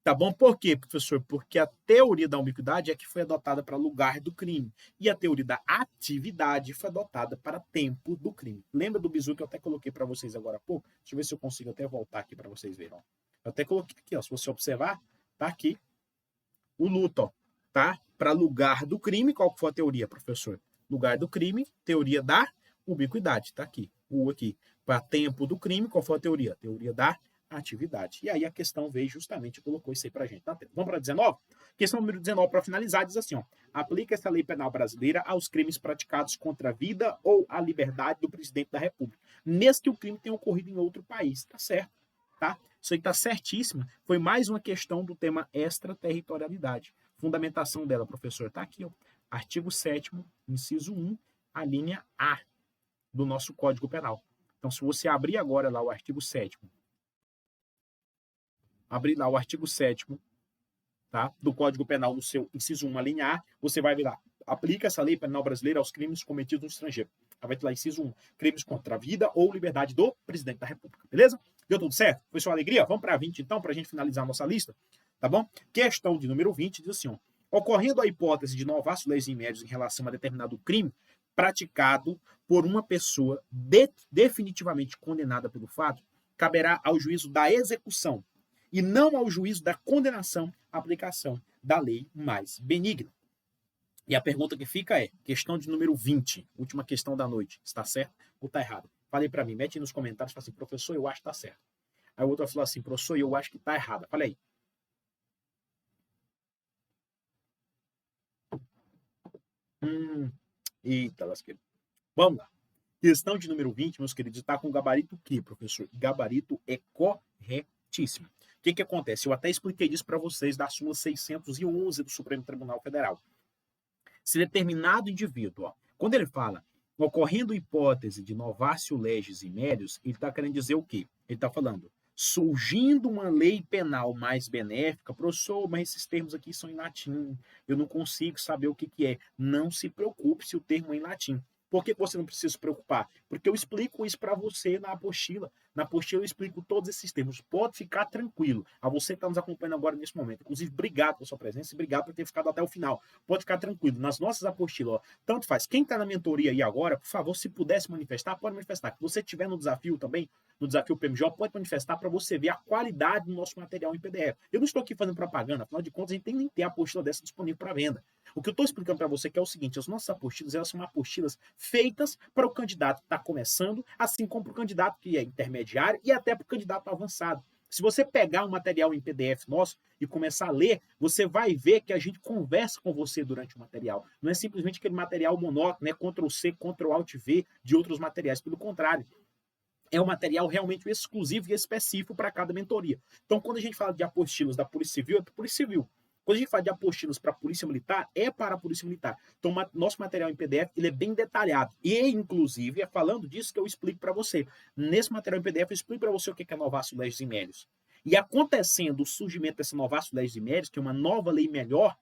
S1: Tá bom? Por quê, professor? Porque a teoria da ubiquidade é que foi adotada para lugar do crime. E a teoria da atividade foi adotada para tempo do crime. Lembra do bizu que eu até coloquei para vocês agora há pouco? Deixa eu ver se eu consigo até voltar aqui para vocês verem. Ó. Eu até coloquei aqui, ó. Se você observar, tá aqui o luto, ó. Tá? Para lugar do crime, qual foi a teoria, professor? Lugar do crime, teoria da ubiquidade. Tá aqui. O aqui. Para tempo do crime, qual foi a teoria? Teoria da atividade. E aí a questão veio justamente e colocou isso aí pra gente. Tá? Vamos para 19? Questão número 19, para finalizar, diz assim, ó, aplica essa lei penal brasileira aos crimes praticados contra a vida ou a liberdade do presidente da República, mesmo que o crime tenha ocorrido em outro país. Tá certo, tá? Isso aí tá certíssimo. Foi mais uma questão do tema extraterritorialidade. Fundamentação dela, professor, tá aqui, ó. Artigo 7º, inciso 1, a linha A do nosso Código Penal. Então, se você abrir agora lá o artigo 7º, abrir lá o artigo 7º, tá, do Código Penal no seu inciso 1, a linha A, você vai ver lá, aplica essa lei penal brasileira aos crimes cometidos no estrangeiro. Aí vai ter lá inciso 1, crimes contra a vida ou liberdade do presidente da República, beleza? Deu tudo certo? Foi sua alegria? Vamos para 20 então, para a gente finalizar a nossa lista, tá bom? Questão de número 20 diz assim, ó, ocorrendo a hipótese de novas leis e médios em relação a determinado crime, praticado por uma pessoa definitivamente condenada pelo fato, caberá ao juízo da execução e não ao juízo da condenação a aplicação da lei mais benigna. E a pergunta que fica é, questão de número 20, última questão da noite, está certo ou está errado? Falei para mim, mete aí nos comentários, fala assim, professor, eu acho que está certo. Aí o outro falou assim, professor, eu acho que está errado. Falei aí. Eita, lasqueira. Vamos lá. Questão de número 20, meus queridos, está com gabarito o quê, professor? Gabarito é corretíssimo. O que acontece? Eu até expliquei isso para vocês da súmula 611 do Supremo Tribunal Federal. Se determinado indivíduo, quando ele fala ocorrendo hipótese de novatio legis imérios, ele está querendo dizer o quê? Ele está falando, surgindo uma lei penal mais benéfica, professor, mas esses termos aqui são em latim, eu não consigo saber o que é. Não se preocupe se o termo é em latim. Por que você não precisa se preocupar? Porque eu explico isso para você na apostila. Na apostila eu explico todos esses termos. Pode ficar tranquilo. A você que está nos acompanhando agora nesse momento. Inclusive, obrigado pela sua presença e obrigado por ter ficado até o final. Pode ficar tranquilo. Nas nossas apostilas, tanto faz. Quem está na mentoria aí agora, por favor, se pudesse manifestar, pode manifestar. Se você estiver no desafio também, no desafio PMJ, pode manifestar para você ver a qualidade do nosso material em PDF. Eu não estou aqui fazendo propaganda, afinal de contas, a gente tem que ter a apostila dessa disponível para venda. O que eu estou explicando para você que é o seguinte, as nossas apostilas, elas são apostilas feitas para o candidato que está começando, assim como para o candidato que é intermediário e até para o candidato avançado. Se você pegar um material em PDF nosso e começar a ler, você vai ver que a gente conversa com você durante o material. Não é simplesmente aquele material monótono, né? Ctrl+C, Ctrl+Alt+V de outros materiais. Pelo contrário, é um material realmente exclusivo e específico para cada mentoria. Então, quando a gente fala de apostilas da Polícia Civil, é para a Polícia Civil. Quando a gente fala de apostilas para a Polícia Militar, é para a Polícia Militar. Então, nosso material em PDF ele é bem detalhado. E, inclusive, é falando disso que eu explico para você. Nesse material em PDF, eu explico para você o que é novatio legis imérios. E acontecendo o surgimento dessa novatio legis imérios, que é uma nova lei melhor,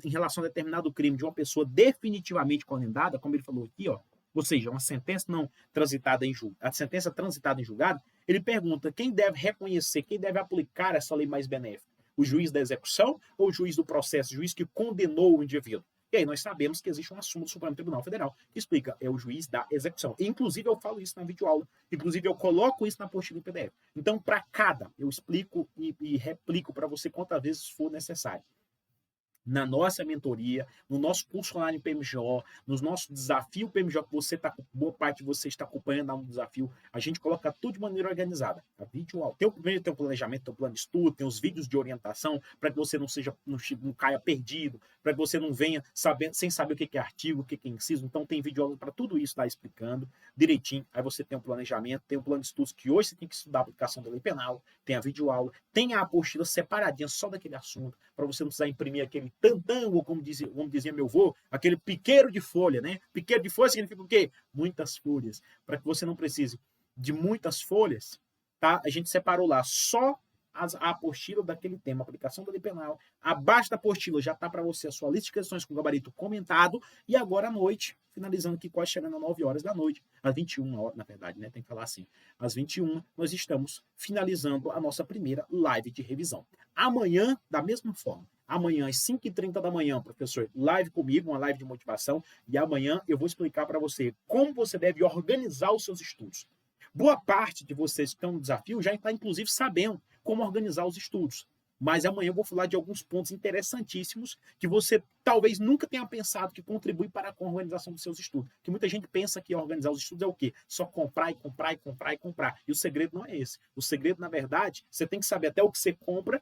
S1: em relação a determinado crime de uma pessoa definitivamente condenada, como ele falou aqui, ó, ou seja, uma sentença não transitada em julgado, a sentença transitada em julgado, ele pergunta quem deve reconhecer, quem deve aplicar essa lei mais benéfica? O juiz da execução ou o juiz do processo, o juiz que condenou o indivíduo? E aí nós sabemos que existe uma súmula do Supremo Tribunal Federal que explica, é o juiz da execução. E, inclusive, eu falo isso na videoaula, inclusive eu coloco isso na apostila em PDF. Então, para cada, eu explico e replico para você quantas vezes for necessário. Na nossa mentoria, no nosso curso online PMJ, no nosso desafio PMJ, que você está, boa parte de você está acompanhando um desafio, a gente coloca tudo de maneira organizada. A vídeo, tem o planejamento, tem o plano de estudo, tem os vídeos de orientação, para que você não caia perdido, para que você não venha sem saber o que é artigo, o que é inciso. Então tem vídeo para tudo isso, tá explicando direitinho. Aí você tem o planejamento, tem o plano de estudos, que hoje você tem que estudar a aplicação da lei penal, tem a videoaula, tem a apostila separadinha só daquele assunto, para você não precisar imprimir aquele tantão, ou como dizia meu avô, aquele piqueiro de folha, né? Piqueiro de folha significa o quê? Muitas folhas. Para que você não precise de muitas folhas, tá? A gente separou lá só a apostila daquele tema, aplicação da lei penal. Abaixo da apostila já está para você a sua lista de questões com gabarito comentado. E agora à noite, finalizando aqui, quase chegando às 9 horas da noite, às 21 horas, na verdade, né? Tem que falar assim. Às 21, nós estamos finalizando a nossa primeira live de revisão. Amanhã, da mesma forma. Amanhã, às 5h30 da manhã, professor, live comigo, uma live de motivação. E amanhã eu vou explicar para você como você deve organizar os seus estudos. Boa parte de vocês que estão no desafio já está, inclusive, sabendo como organizar os estudos. Mas amanhã eu vou falar de alguns pontos interessantíssimos que você talvez nunca tenha pensado que contribui para a organização dos seus estudos. Que muita gente pensa que organizar os estudos é o quê? Só comprar e comprar e comprar e comprar. E o segredo não é esse. O segredo, na verdade, você tem que saber até o que você compra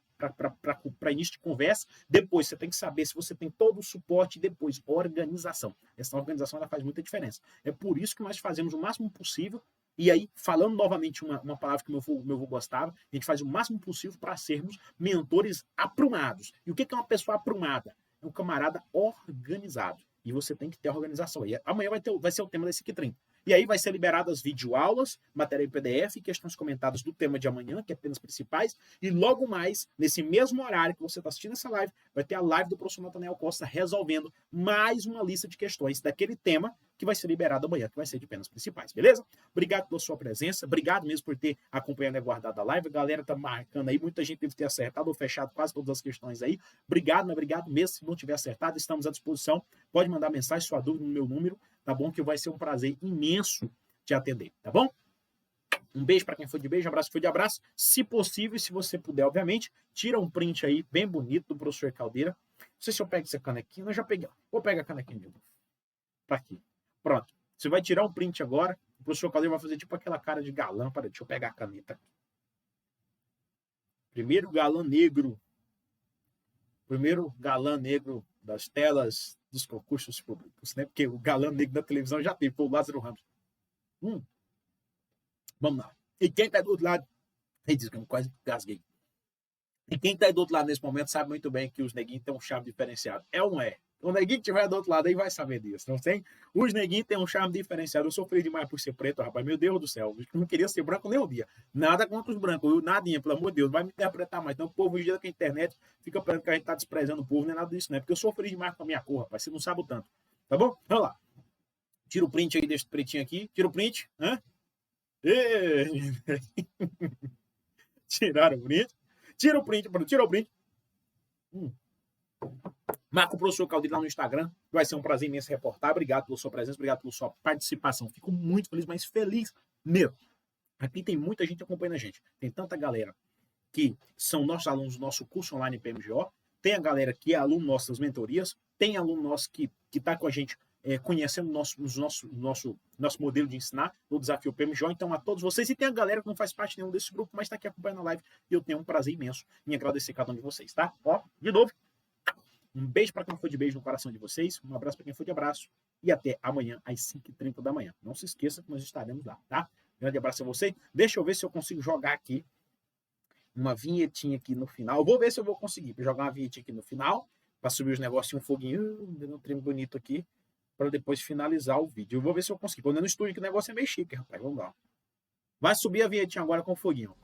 S1: para início de conversa. Depois, você tem que saber se você tem todo o suporte e depois, organização. Essa organização ela faz muita diferença. É por isso que nós fazemos o máximo possível. E aí, falando novamente uma palavra que o meu avô gostava, a gente faz o máximo possível para sermos mentores aprumados. E o que é uma pessoa aprumada? É um camarada organizado. E você tem que ter organização. E amanhã vai ser o tema da 5h30. E aí vai ser liberadas videoaulas, matéria em PDF, questões comentadas do tema de amanhã, que é temas principais. E logo mais, nesse mesmo horário que você está assistindo essa live, vai ter a live do professor Nathanael Costa resolvendo mais uma lista de questões daquele tema que vai ser liberado amanhã, que vai ser de temas principais, beleza? Obrigado pela sua presença, obrigado mesmo por ter acompanhado e aguardado a live. A galera tá marcando aí, muita gente deve ter acertado ou fechado quase todas as questões aí. Obrigado, mas obrigado mesmo. Se não tiver acertado, estamos à disposição. Pode mandar mensagem, sua dúvida no meu número, tá bom? Que vai ser um prazer imenso te atender, tá bom? Um beijo para quem foi de beijo, um abraço que foi de abraço. Se possível, se você puder, obviamente, tira um print aí bem bonito do professor Caldeira. Não sei se eu pego essa canequinha, eu já peguei. Vou pegar a canequinha de novo. Tá aqui. Pronto. Você vai tirar um print agora. O professor Caldeira vai fazer tipo aquela cara de galã. Deixa eu pegar a caneta. Primeiro galã negro. Primeiro galã negro das telas dos concursos públicos, né? Porque o galã negro da televisão já teve, foi o Lázaro Ramos. Vamos lá. E quem tá do outro lado... Ele diz que eu quase gasguei. E quem tá do outro lado nesse momento sabe muito bem que os neguinhos têm um charme diferenciado. É ou não é? O neguinho que estiver do outro lado aí vai saber disso, não tem? Os neguinhos têm um charme diferenciado. Eu sofri demais por ser preto, rapaz. Meu Deus do céu. Eu não queria ser branco nem um dia. Nada contra os brancos. Eu, nadinha, pelo amor de Deus. Não vai me interpretar mais. Então, o povo, hoje em dia, que a internet fica pensando que a gente tá desprezando o povo. Nem nada disso, né? Porque eu sofri demais com a minha cor, rapaz. Você não sabe o tanto. Tá bom? Vamos lá. Tira o print aí desse pretinho aqui. Tira o print. Hã? Tiraram o print. Tira o print, tira o print. Marca o professor Caldeira lá no Instagram. Vai ser um prazer imenso reportar. Obrigado pela sua presença, obrigado pela sua participação. Fico muito feliz, mas feliz mesmo. Aqui tem muita gente acompanhando a gente. Tem tanta galera que são nossos alunos do nosso curso online PMGO. Tem a galera que é aluno nosso das mentorias. Tem aluno nosso que está com a gente conhecendo nosso modelo de ensinar no desafio PMGO. Então, a todos vocês. E tem a galera que não faz parte nenhum desse grupo, mas está aqui acompanhando a live. E eu tenho um prazer imenso em agradecer cada um de vocês, tá? Ó, de novo. Um beijo para quem foi de beijo no coração de vocês. Um abraço para quem foi de abraço. E até amanhã, às 5h30 da manhã. Não se esqueça que nós estaremos lá, tá? Grande abraço a você. Deixa eu ver se eu consigo jogar aqui uma vinhetinha aqui no final. Eu vou ver se eu vou conseguir jogar uma vinhetinha aqui no final. Para subir os negócios, um foguinho, um trem bonito aqui. Para depois finalizar o vídeo. Eu vou ver se eu consigo. Quando eu no estúdio, que o negócio é meio chique, rapaz. Vamos lá. Vai subir a vinhetinha agora com o foguinho.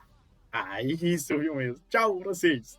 S1: Aí, subiu mesmo. Tchau pra vocês.